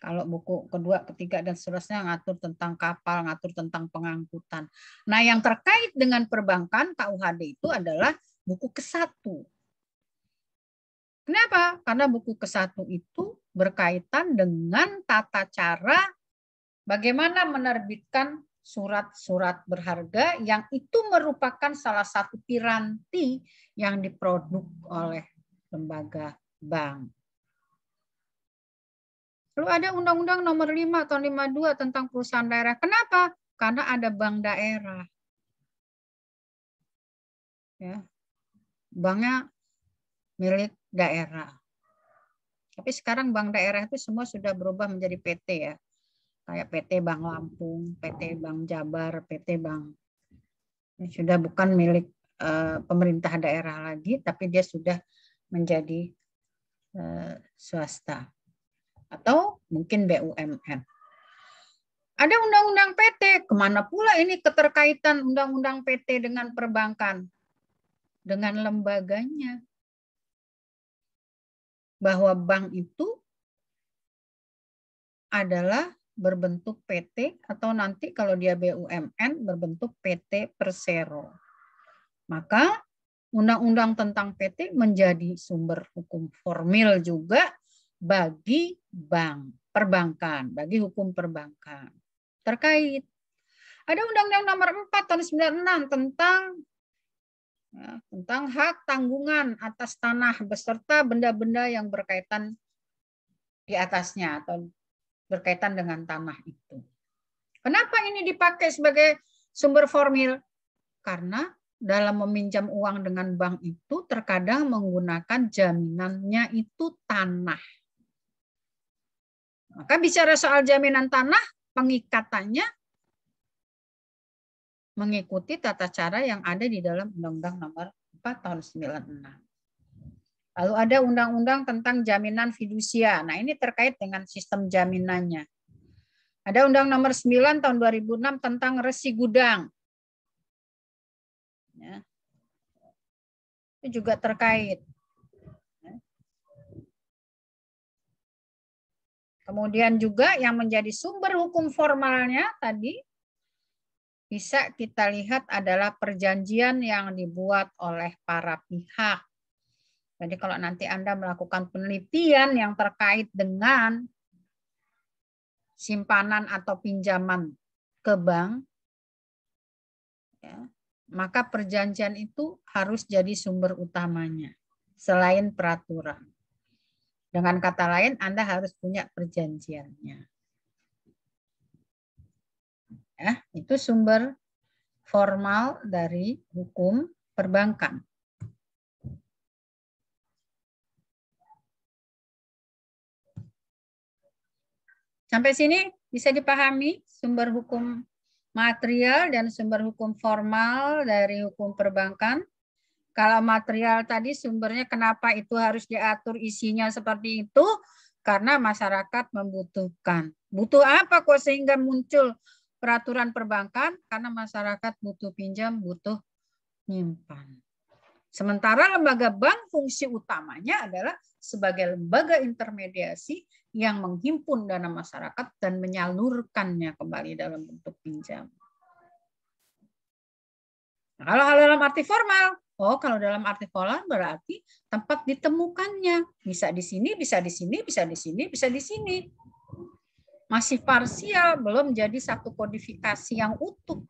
Kalau buku kedua, ketiga, dan seterusnya ngatur tentang kapal, ngatur tentang pengangkutan. Nah, yang terkait dengan perbankan, KUHD itu adalah buku ke-1. Kenapa? Karena buku ke-1 itu berkaitan dengan tata cara bagaimana menerbitkan surat-surat berharga yang itu merupakan salah satu piranti yang diproduk oleh lembaga bank. Lalu ada Undang-Undang Nomor 5 tahun 52 tentang perusahaan daerah. Kenapa? Karena ada bank daerah. Ya. Banknya milik daerah. Tapi sekarang bank daerah itu semua sudah berubah menjadi PT ya. Kayak PT Bank Lampung, PT Bank Jabar, PT Bank. Ini sudah bukan milik pemerintah daerah lagi, tapi dia sudah menjadi swasta. Atau mungkin BUMN. Ada undang-undang PT, kemana pula ini keterkaitan undang-undang PT dengan perbankan? Dengan lembaganya. Bahwa bank itu adalah berbentuk PT atau nanti kalau dia BUMN berbentuk PT Persero. Maka undang-undang tentang PT menjadi sumber hukum formil juga bagi bank, perbankan, bagi hukum perbankan. Terkait. Ada Undang-Undang Nomor 4 tahun 96 tentang hak tanggungan atas tanah beserta benda-benda yang berkaitan di atasnya atau berkaitan dengan tanah itu. Kenapa ini dipakai sebagai sumber formil? Karena dalam meminjam uang dengan bank itu terkadang menggunakan jaminannya itu tanah. Maka bicara soal jaminan tanah, pengikatannya mengikuti tata cara yang ada di dalam Undang-Undang Nomor 4 tahun 96. Lalu ada undang-undang tentang jaminan fidusia. Nah, ini terkait dengan sistem jaminannya. Ada Undang Nomor 9 tahun 2006 tentang resi gudang. Ya. Itu juga terkait. Kemudian juga yang menjadi sumber hukum formalnya tadi bisa kita lihat adalah perjanjian yang dibuat oleh para pihak. Jadi kalau nanti Anda melakukan penelitian yang terkait dengan simpanan atau pinjaman ke bank, ya, maka perjanjian itu harus jadi sumber utamanya, selain peraturan. Dengan kata lain, Anda harus punya perjanjiannya. Ya, itu sumber formal dari hukum perbankan. Sampai sini bisa dipahami sumber hukum material dan sumber hukum formal dari hukum perbankan. Kalau material tadi sumbernya kenapa itu harus diatur isinya seperti itu? Karena masyarakat membutuhkan. Butuh apa kok sehingga muncul peraturan perbankan? Karena masyarakat butuh pinjam, butuh nyimpan. Sementara lembaga bank fungsi utamanya adalah sebagai lembaga intermediasi yang menghimpun dana masyarakat dan menyalurkannya kembali dalam bentuk pinjam. Nah, kalau dalam arti formal, kalau dalam arti formal berarti tempat ditemukannya. Bisa di sini, bisa di sini, bisa di sini, bisa di sini. Masih parsial, belum jadi satu kodifikasi yang utuh.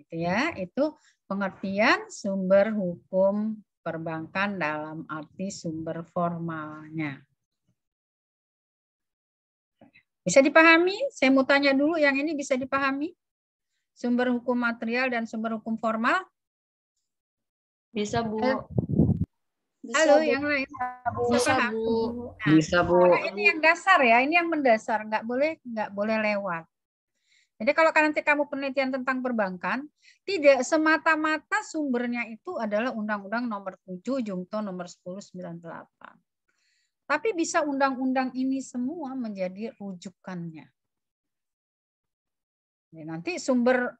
Ya, itu pengertian sumber hukum perbankan dalam arti sumber formalnya. Bisa dipahami? Saya mau tanya dulu, yang ini bisa dipahami? Sumber hukum material dan sumber hukum formal? Bisa, Bu. Halo, yang lain? Bisa, paham? Bu. Nah, Bisa, Bu. ini yang dasar ya, ini yang mendasar, nggak boleh lewat. Jadi kalau nanti kamu penelitian tentang perbankan, tidak semata-mata sumbernya itu adalah Undang-Undang Nomor 7 Jungto Nomor 1098. Tapi bisa undang-undang ini semua menjadi rujukannya. Jadi nanti sumber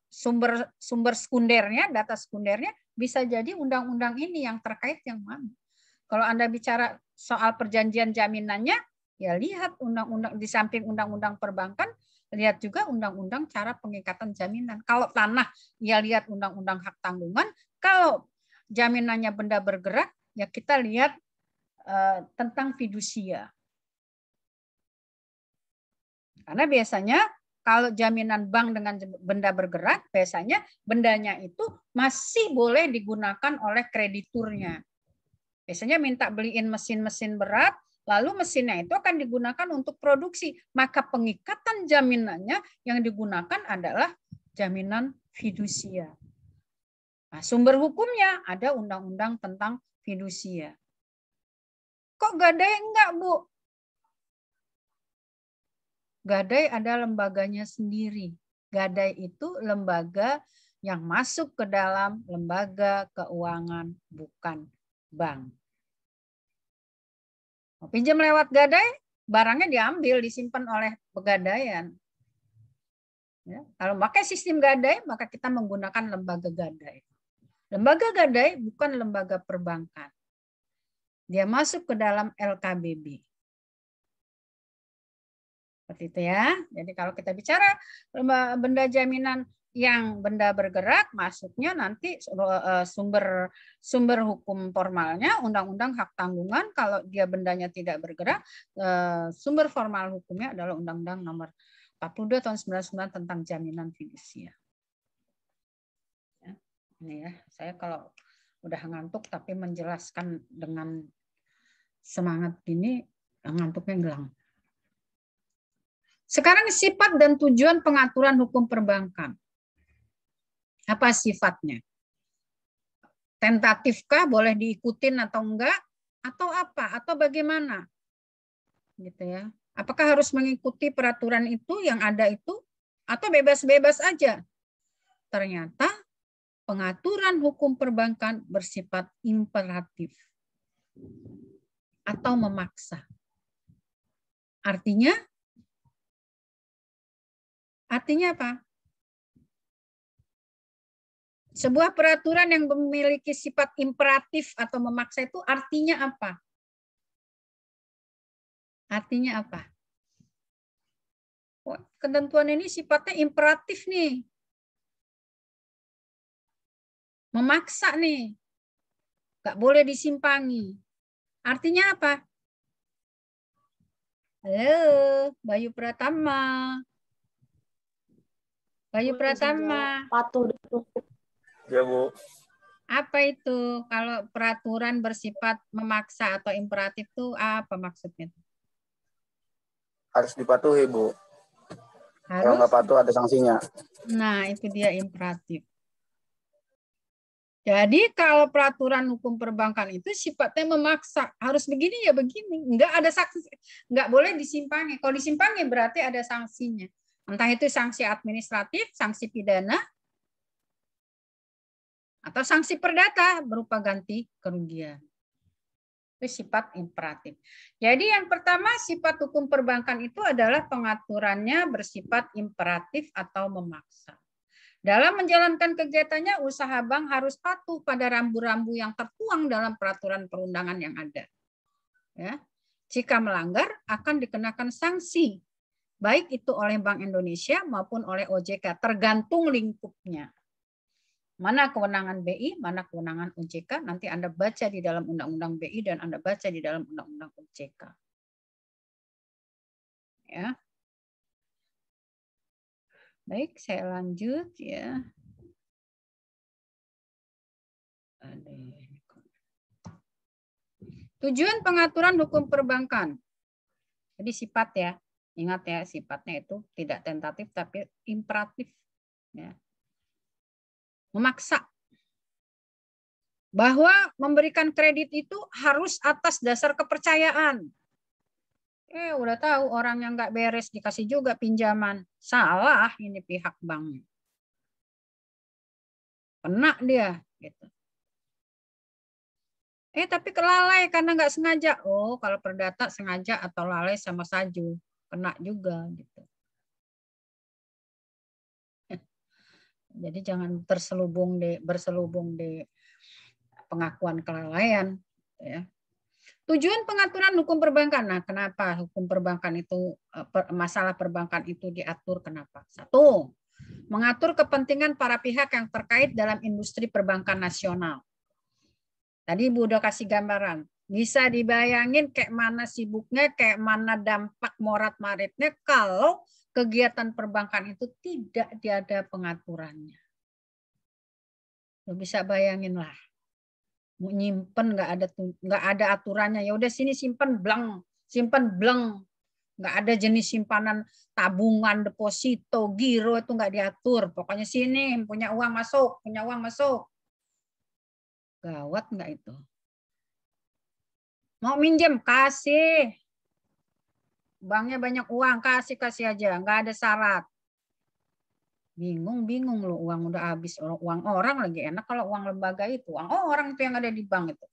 sekundernya, data sekundernya bisa jadi undang-undang ini yang terkait yang mana. Kalau Anda bicara soal perjanjian jaminannya, ya lihat undang-undang di samping undang-undang perbankan, lihat juga undang-undang cara pengikatan jaminan. Kalau tanah, ya lihat undang-undang hak tanggungan. Kalau jaminannya benda bergerak, ya kita lihat tentang fidusia. Karena biasanya kalau jaminan bank dengan benda bergerak, biasanya bendanya itu masih boleh digunakan oleh krediturnya. Biasanya minta beliin mesin-mesin berat, lalu mesinnya itu akan digunakan untuk produksi. Maka pengikatan jaminannya yang digunakan adalah jaminan fidusia. Nah, sumber hukumnya ada undang-undang tentang fidusia. Kok gadai enggak, Bu? Gadai ada lembaganya sendiri. Gadai itu lembaga yang masuk ke dalam lembaga keuangan, bukan bank. Pinjam lewat gadai, barangnya diambil, disimpan oleh pegadaian. Ya, kalau pakai sistem gadai, maka kita menggunakan lembaga gadai. Lembaga gadai bukan lembaga perbankan. Dia masuk ke dalam LKBB. Seperti itu ya. Jadi kalau kita bicara benda jaminan yang benda bergerak, masuknya nanti sumber hukum formalnya Undang-Undang Hak Tanggungan. Kalau dia bendanya tidak bergerak, sumber formal hukumnya adalah Undang-Undang Nomor 42 tahun 99 tentang jaminan fidusia. Ya, ini ya, saya kalau udah ngantuk tapi menjelaskan dengan semangat ini, ngantuknya hilang. Sekarang sifat dan tujuan pengaturan hukum perbankan. Apa sifatnya? Tentatifkah, boleh diikutin atau enggak? Atau apa? Atau bagaimana? Gitu ya. Apakah harus mengikuti peraturan itu yang ada itu? Atau bebas-bebas aja? Ternyata pengaturan hukum perbankan bersifat imperatif atau memaksa. Artinya apa? Sebuah peraturan yang memiliki sifat imperatif atau memaksa itu artinya apa? Artinya apa? Ketentuan ini sifatnya imperatif nih. Memaksa nih. Nggak boleh disimpangi. Artinya apa? Halo, Bayu Pratama. Bayu Pratama. Patuh. Ya, Bu. Apa itu? Kalau peraturan bersifat memaksa atau imperatif itu apa maksudnya? Harus dipatuhi, Bu. Kalau Harus. nggak patuh ada sanksinya. Nah, itu dia imperatif. Jadi kalau peraturan hukum perbankan itu sifatnya memaksa, harus begini ya begini, nggak ada sanksi, nggak boleh disimpangi. Kalau disimpangi berarti ada sanksinya. Entah itu sanksi administratif, sanksi pidana, atau sanksi perdata berupa ganti kerugian. Itu sifat imperatif. Jadi yang pertama sifat hukum perbankan itu adalah pengaturannya bersifat imperatif atau memaksa. Dalam menjalankan kegiatannya, usaha bank harus patuh pada rambu-rambu yang tertuang dalam peraturan perundangan yang ada. Ya. Jika melanggar, akan dikenakan sanksi, baik itu oleh Bank Indonesia maupun oleh OJK, tergantung lingkupnya. Mana kewenangan BI, mana kewenangan OJK, nanti Anda baca di dalam Undang-Undang BI dan Anda baca di dalam Undang-Undang OJK. Ya. Baik, saya lanjut ya. Tujuan pengaturan hukum perbankan. Jadi sifat ya, ingat ya sifatnya itu tidak tentatif tapi imperatif. Ya. Memaksa. Bahwa memberikan kredit itu harus atas dasar kepercayaan. Udah tahu orang yang nggak beres dikasih juga pinjaman. Salah ini pihak bank. Kena dia. Gitu. Tapi kelalai karena nggak sengaja. Oh, kalau perdata sengaja atau lalai sama saja. Kena juga. Gitu. Jadi jangan berselubung di pengakuan kelalaian. Ya. Tujuan pengaturan hukum perbankan. Nah, kenapa hukum perbankan itu, masalah perbankan itu diatur? Kenapa? Satu, mengatur kepentingan para pihak yang terkait dalam industri perbankan nasional. Tadi Ibu udah kasih gambaran. Bisa dibayangin kayak mana sibuknya, kayak mana dampak morat-maritnya kalau kegiatan perbankan itu tidak ada pengaturannya. Lo bisa bayangin lah. Mau nyimpen nggak ada aturannya, ya udah sini simpen blank, nggak ada jenis simpanan tabungan, deposito, giro itu nggak diatur, pokoknya sini punya uang masuk, gawat nggak itu? Mau minjem kasih, banknya banyak uang kasih aja, nggak ada syarat. Bingung lo, uang udah habis, uang orang lagi enak kalau uang lembaga itu, uang orang itu yang ada di bank itu.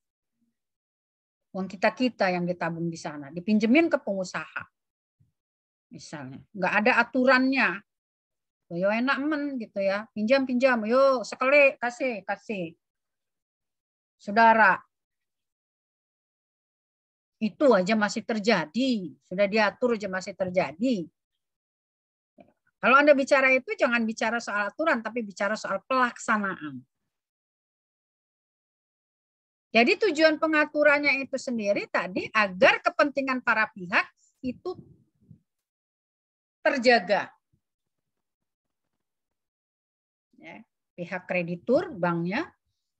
Uang kita yang ditabung di sana, dipinjemin ke pengusaha. Misalnya, nggak ada aturannya. Yo enak gitu ya, pinjam, yo sekali kasih. Saudara, itu aja masih terjadi, sudah diatur aja masih terjadi. Kalau Anda bicara itu jangan bicara soal aturan, tapi bicara soal pelaksanaan. Jadi tujuan pengaturannya itu sendiri tadi agar kepentingan para pihak itu terjaga. Ya, pihak kreditur, banknya,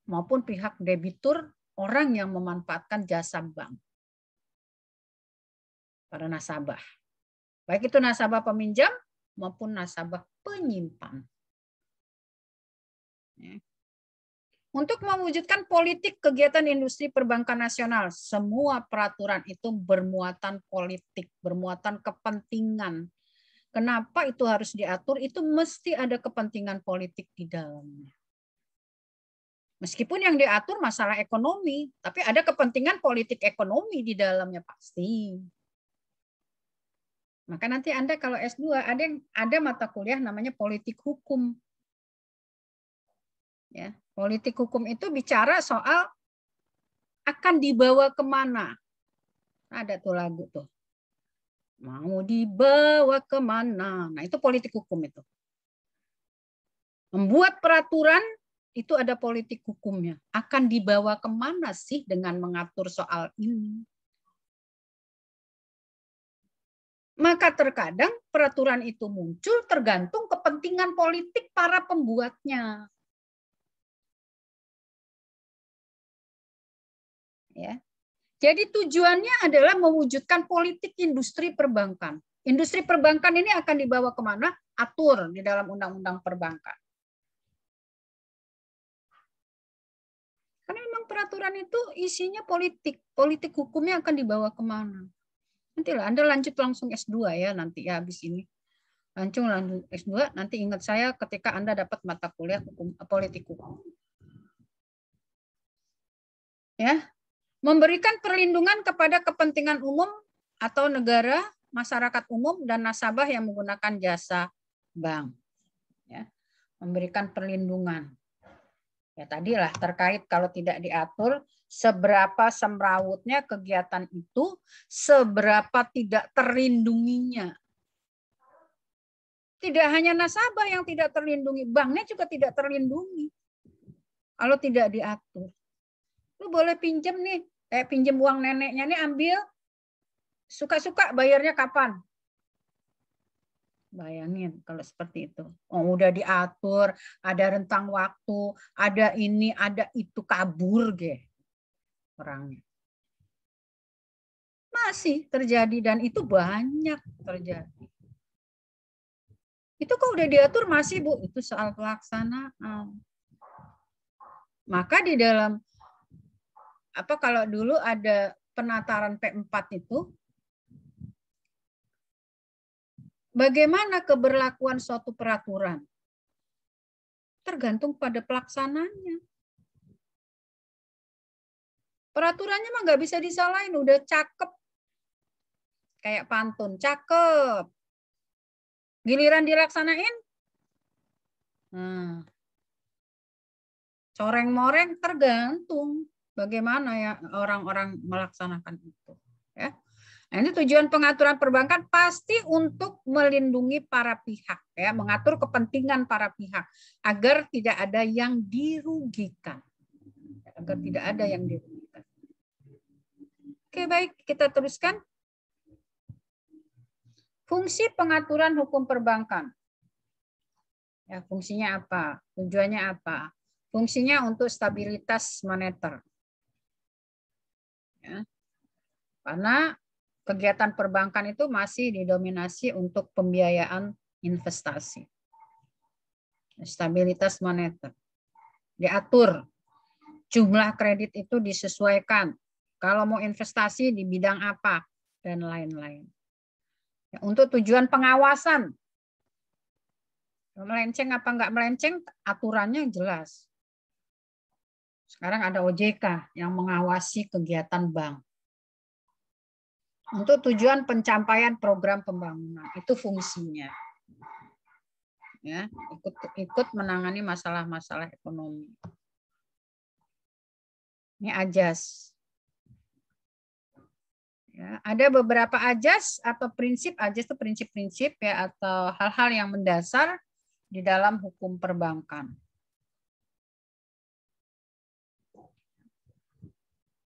maupun pihak debitur, orang yang memanfaatkan jasa bank. Para nasabah. Baik itu nasabah peminjam maupun nasabah penyimpan. Ya. Untuk mewujudkan politik kegiatan industri perbankan nasional, semua peraturan itu bermuatan politik, bermuatan kepentingan. Kenapa itu harus diatur? Itu mesti ada kepentingan politik di dalamnya. Meskipun yang diatur masalah ekonomi, tapi ada kepentingan politik ekonomi di dalamnya pasti. Maka nanti Anda kalau S2 ada mata kuliah namanya politik hukum. Ya, politik hukum itu bicara soal akan dibawa kemana. Ada tuh lagu tuh. Mau dibawa kemana? Nah, itu politik hukum itu. Membuat peraturan itu ada politik hukumnya. Akan dibawa kemana sih dengan mengatur soal ini? Maka terkadang peraturan itu muncul tergantung kepentingan politik para pembuatnya. Ya. Jadi tujuannya adalah mewujudkan politik industri perbankan. Industri perbankan ini akan dibawa kemana? Atur di dalam undang-undang perbankan. Karena memang peraturan itu isinya politik. Politik hukumnya akan dibawa kemana? Nantilah Anda lanjut langsung S2 ya nanti ya habis ini. Lanjut S2, nanti ingat saya ketika Anda dapat mata kuliah hukum, politik hukum. Ya, memberikan perlindungan kepada kepentingan umum atau negara, masyarakat umum dan nasabah yang menggunakan jasa bank. Ya, memberikan perlindungan. Ya tadilah terkait kalau tidak diatur seberapa semrawutnya kegiatan itu, seberapa tidak terlindunginya. Tidak hanya nasabah yang tidak terlindungi, banknya juga tidak terlindungi kalau tidak diatur. Lu boleh pinjam nih, pinjam uang neneknya nih, ambil, suka-suka bayarnya kapan? Bayangin kalau seperti itu. Oh, udah diatur, ada rentang waktu, ada ini, ada itu, kabur deh orangnya. Masih terjadi dan itu banyak terjadi. Itu kok udah diatur masih, Bu, itu soal pelaksanaan. Maka di dalam kalau dulu ada penataran P4 itu, bagaimana keberlakuan suatu peraturan? Tergantung pada pelaksananya. Peraturannya mah nggak bisa disalahin, udah cakep. Kayak pantun, cakep. Giliran dilaksanain, coreng-moreng tergantung bagaimana ya orang-orang melaksanakan itu. Ya. Nah, ini tujuan pengaturan perbankan pasti untuk melindungi para pihak, ya, mengatur kepentingan para pihak agar tidak ada yang dirugikan, agar tidak ada yang dirugikan. Oke, baik, kita teruskan. Fungsi pengaturan hukum perbankan. Ya, fungsinya apa? Tujuannya apa? Fungsinya untuk stabilitas moneter. Ya. Karena kegiatan perbankan itu masih didominasi untuk pembiayaan investasi. Stabilitas moneter. Diatur. Jumlah kredit itu disesuaikan. Kalau mau investasi di bidang apa dan lain-lain. Untuk tujuan pengawasan. Melenceng apa enggak melenceng, aturannya jelas. Sekarang ada OJK yang mengawasi kegiatan bank. Untuk tujuan pencapaian program pembangunan, itu fungsinya. Ya, ikut menangani masalah-masalah ekonomi. Ini ajas. Ya, ada beberapa ajas atau prinsip, ajas itu prinsip-prinsip ya atau hal-hal yang mendasar di dalam hukum perbankan.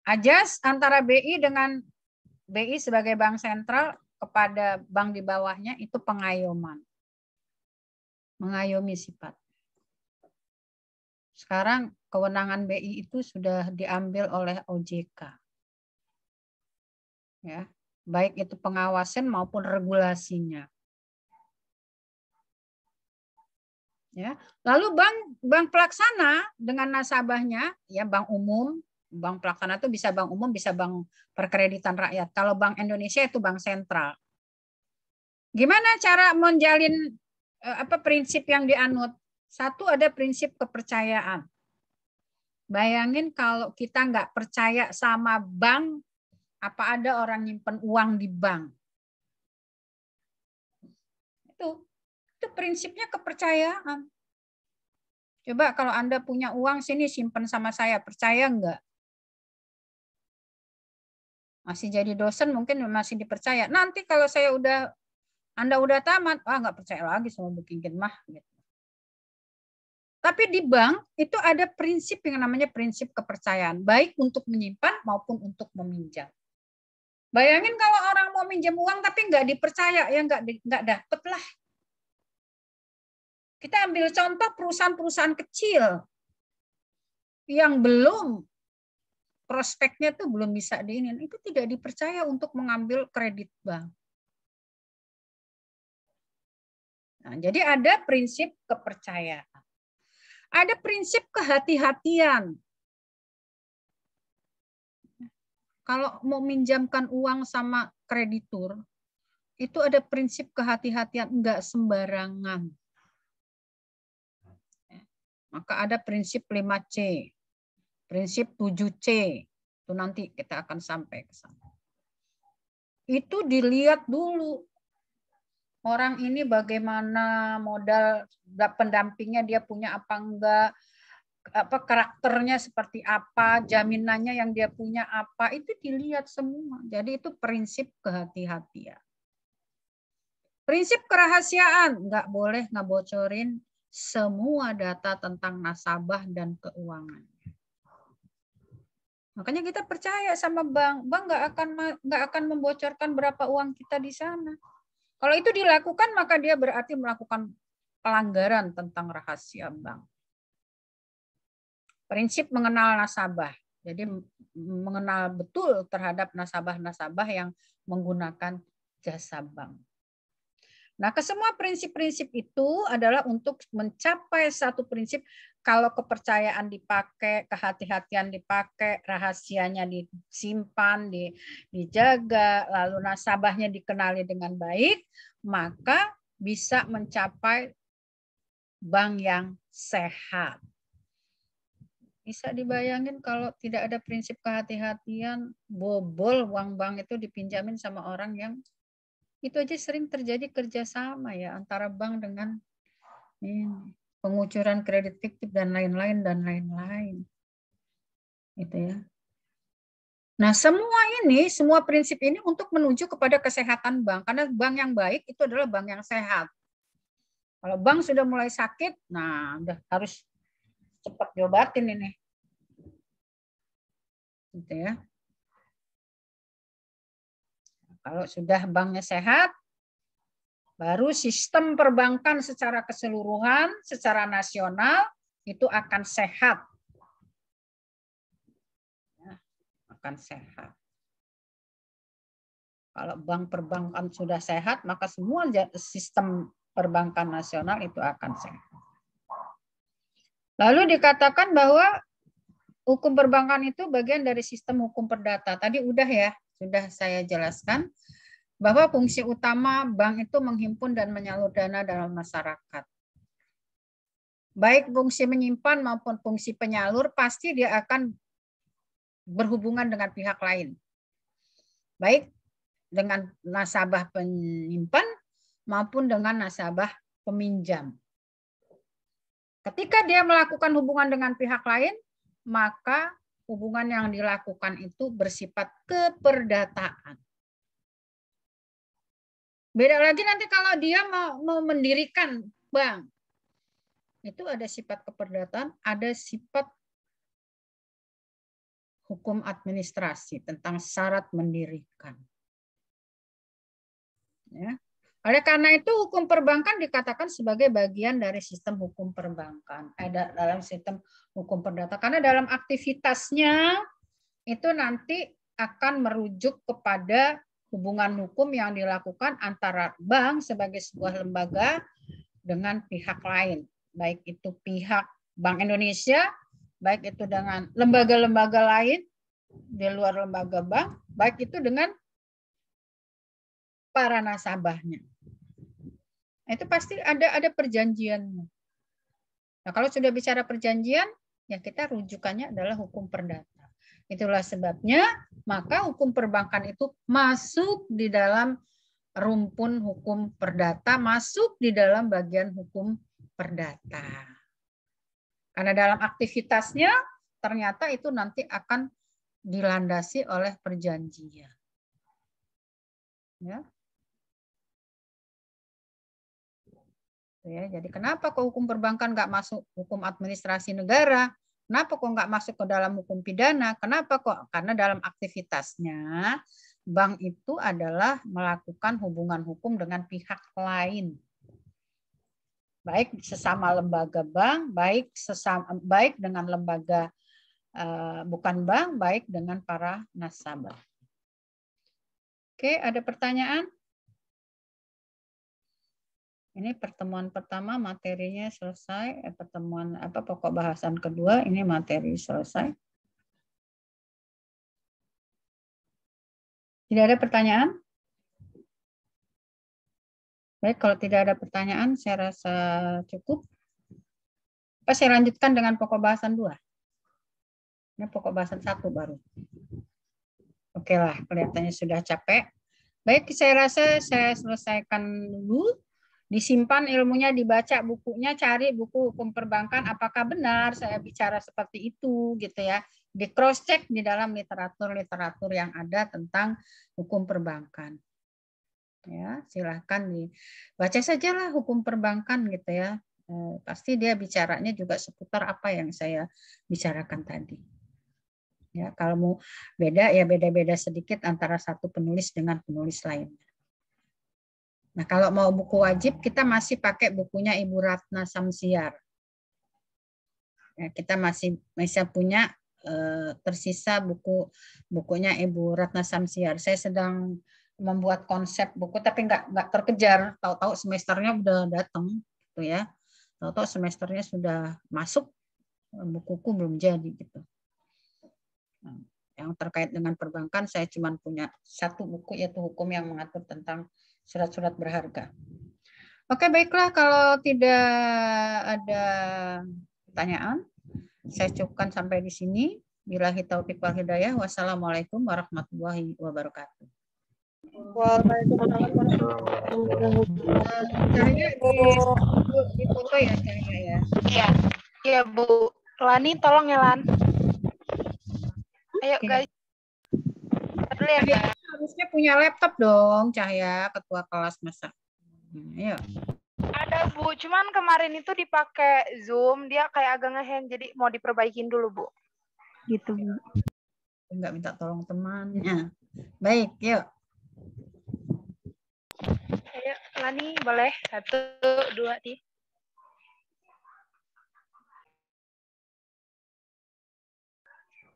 Ajas antara BI dengan BI sebagai bank sentral kepada bank di bawahnya itu pengayoman. Mengayomi sifat. Sekarang kewenangan BI itu sudah diambil oleh OJK. Ya, baik itu pengawasan maupun regulasinya. Ya, lalu bank pelaksana dengan nasabahnya, ya bank umum, bank pelaksana itu bisa bank umum, bisa bank perkreditan rakyat. Kalau Bank Indonesia itu bank sentral. Gimana cara menjalin prinsip yang dianut? Satu, ada prinsip kepercayaan. Bayangin kalau kita nggak percaya sama bank, apa ada orang nyimpen uang di bank? Itu prinsipnya kepercayaan. Coba kalau Anda punya uang sini simpen sama saya, percaya enggak? Masih jadi dosen mungkin masih dipercaya. Nanti kalau Anda udah tamat, nggak percaya lagi sama Bu Kinkin mah. Gitu. Tapi di bank itu ada prinsip yang namanya prinsip kepercayaan, baik untuk menyimpan maupun untuk meminjam. Bayangin kalau orang mau minjem uang tapi nggak dipercaya, ya nggak dapet lah. Kita ambil contoh perusahaan-perusahaan kecil yang belum prospeknya tuh belum bisa diinin, itu tidak dipercaya untuk mengambil kredit bank. Nah, jadi ada prinsip kepercayaan. Ada prinsip kehati-hatian. Kalau mau minjamkan uang sama kreditur, itu ada prinsip kehati-hatian, enggak sembarangan. Maka ada prinsip 5C, prinsip 7C. Itu nanti kita akan sampai ke sana. Itu dilihat dulu. Orang ini bagaimana modal pendampingnya, dia punya apa enggak, karakternya seperti apa, jaminannya yang dia punya apa, itu dilihat semua. Jadi itu prinsip kehati-hatian. Prinsip kerahasiaan, nggak boleh ngebocorin semua data tentang nasabah dan keuangan. Makanya kita percaya sama bank. Bank nggak akan membocorkan berapa uang kita di sana. Kalau itu dilakukan, maka dia berarti melakukan pelanggaran tentang rahasia bank. Prinsip mengenal nasabah. Jadi mengenal betul terhadap nasabah-nasabah yang menggunakan jasa bank. Nah, kesemua prinsip-prinsip itu adalah untuk mencapai satu prinsip. Kalau kepercayaan dipakai, kehati-hatian dipakai, rahasianya disimpan, dijaga, lalu nasabahnya dikenali dengan baik, maka bisa mencapai bank yang sehat. Bisa dibayangin kalau tidak ada prinsip kehati-hatian, bobol uang bank itu dipinjamin sama orang yang itu aja sering terjadi kerjasama ya antara bank dengan pengucuran kredit fiktif dan lain-lain gitu ya. Nah, semua prinsip ini untuk menuju kepada kesehatan bank, karena bank yang baik itu adalah bank yang sehat. Kalau bank sudah mulai sakit, nah udah harus cepat diobatin ini. Gitu ya. Kalau sudah banknya sehat, baru sistem perbankan secara keseluruhan, secara nasional, itu akan sehat. Ya, akan sehat. Kalau bank perbankan sudah sehat, maka semua sistem perbankan nasional itu akan sehat. Lalu dikatakan bahwa hukum perbankan itu bagian dari sistem hukum perdata. Tadi udah ya, sudah saya jelaskan. Bahwa fungsi utama bank itu menghimpun dan menyalur dana dalam masyarakat. Baik fungsi menyimpan maupun fungsi penyalur pasti dia akan berhubungan dengan pihak lain. Baik dengan nasabah penyimpan maupun dengan nasabah peminjam. Ketika dia melakukan hubungan dengan pihak lain, maka hubungan yang dilakukan itu bersifat keperdataan. Beda lagi nanti kalau dia mau mendirikan bank. Itu ada sifat keperdataan, ada sifat hukum administrasi tentang syarat mendirikan. Ya. Oleh karena itu hukum perbankan dikatakan sebagai bagian dari sistem hukum perbankan. Dalam sistem hukum perdata. Karena dalam aktivitasnya itu nanti akan merujuk kepada hubungan hukum yang dilakukan antara bank sebagai sebuah lembaga dengan pihak lain. Baik itu pihak Bank Indonesia, baik itu dengan lembaga-lembaga lain di luar lembaga bank, baik itu dengan para nasabahnya. Itu pasti ada perjanjiannya. Nah, kalau sudah bicara perjanjian, ya kita rujukannya adalah hukum perdata. Itulah sebabnya maka hukum perbankan itu masuk di dalam rumpun hukum perdata, masuk di dalam bagian hukum perdata. Karena dalam aktivitasnya ternyata itu nanti akan dilandasi oleh perjanjian. Ya. Ya, jadi kenapa kok hukum perbankan nggak masuk hukum administrasi negara? Kenapa kok nggak masuk ke dalam hukum pidana? Kenapa kok? Karena dalam aktivitasnya bank itu adalah melakukan hubungan hukum dengan pihak lain. Baik sesama lembaga bank, baik dengan lembaga bukan bank, baik dengan para nasabah. Oke, ada pertanyaan? Ini pertemuan pertama materinya selesai, pertemuan pokok bahasan kedua ini materi selesai. Tidak ada pertanyaan? Baik, kalau tidak ada pertanyaan saya rasa cukup. Apa saya lanjutkan dengan pokok bahasan 2? Ini pokok bahasan 1 baru. Oke lah, kelihatannya sudah capek. Baik, saya rasa saya selesaikan dulu. Disimpan ilmunya, dibaca bukunya, cari buku hukum perbankan apakah benar saya bicara seperti itu gitu ya. Di cross check di dalam literatur yang ada tentang hukum perbankan. Ya, silahkan dibaca sajalah hukum perbankan gitu ya. Pasti dia bicaranya juga seputar apa yang saya bicarakan tadi. Ya, kalau mau beda ya beda-beda sedikit antara satu penulis dengan penulis lainnya. Nah, kalau mau buku wajib, kita masih pakai bukunya Ibu Ratna Samsiar. Ya, kita masih punya tersisa bukunya Ibu Ratna Samsiar. Saya sedang membuat konsep buku, tapi nggak terkejar. Tahu-tahu semesternya udah datang, gitu ya. Tahu-tahu semesternya sudah masuk, bukuku belum jadi, gitu. Nah, yang terkait dengan perbankan, saya cuma punya satu buku, yaitu hukum yang mengatur tentang surat-surat berharga. Oke, baiklah kalau tidak ada pertanyaan, saya cukupkan sampai di sini. Billahi taufiq wal hidayah. Wassalamualaikum warahmatullahi wabarakatuh. Waalaikumsalam warahmatullahi wabarakatuh. Cahaya di foto ya, Cahaya ya. Iya, iya Bu. Lani, tolong ya Lan. Ayo guys. Dulu ya guys. Harusnya punya laptop dong, Cahaya, ketua kelas masa. Ayo. Ada Bu, cuman kemarin itu dipakai Zoom, dia kayak agak ngehang, jadi mau diperbaikin dulu Bu. Gitu Bu. Enggak minta tolong temannya. Baik, yuk. Ayo Lani, boleh? 1, 2, 3.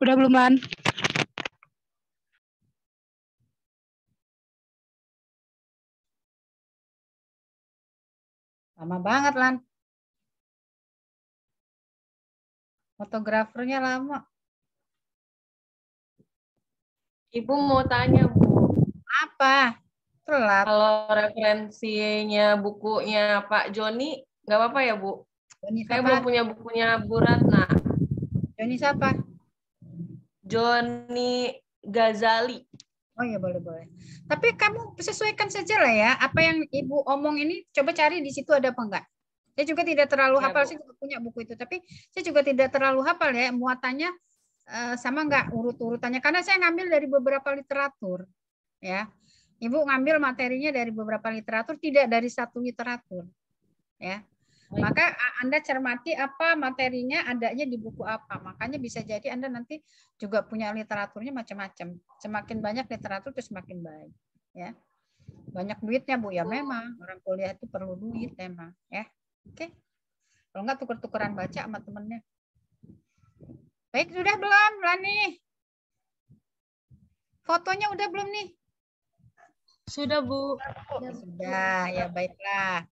Udah belum Lan? Lama banget, Lan. Fotografernya lama. Ibu mau tanya, Bu. Apa? Telat. Kalau referensinya bukunya Pak Joni, nggak apa-apa ya, Bu? Joni Saya siapa? belum punya bukunya Bu Ratna. Joni siapa? Joni Ghazali. Oh ya, boleh-boleh. Tapi kamu sesuaikan saja lah ya. Apa yang Ibu omong ini, coba cari di situ ada apa enggak. Saya juga tidak terlalu Ya, hafal, Bu. saya juga punya buku itu. Tapi saya juga tidak terlalu hafal ya, muatannya sama enggak urut-urutannya. Karena saya ngambil dari beberapa literatur. Ya, Ibu ngambil materinya dari beberapa literatur, tidak dari satu literatur. Ya. Maka Anda cermati apa materinya adanya di buku apa. Makanya bisa jadi Anda nanti juga punya literaturnya macam-macam. Semakin banyak literatur itu semakin baik. Ya. Banyak duitnya Bu ya, memang orang kuliah itu perlu duit memang ya. Oke. Kalau enggak tuker-tukeran baca sama temennya. Baik, sudah belum Lani? Fotonya udah belum nih? Sudah, Bu. Sudah, ya baiklah.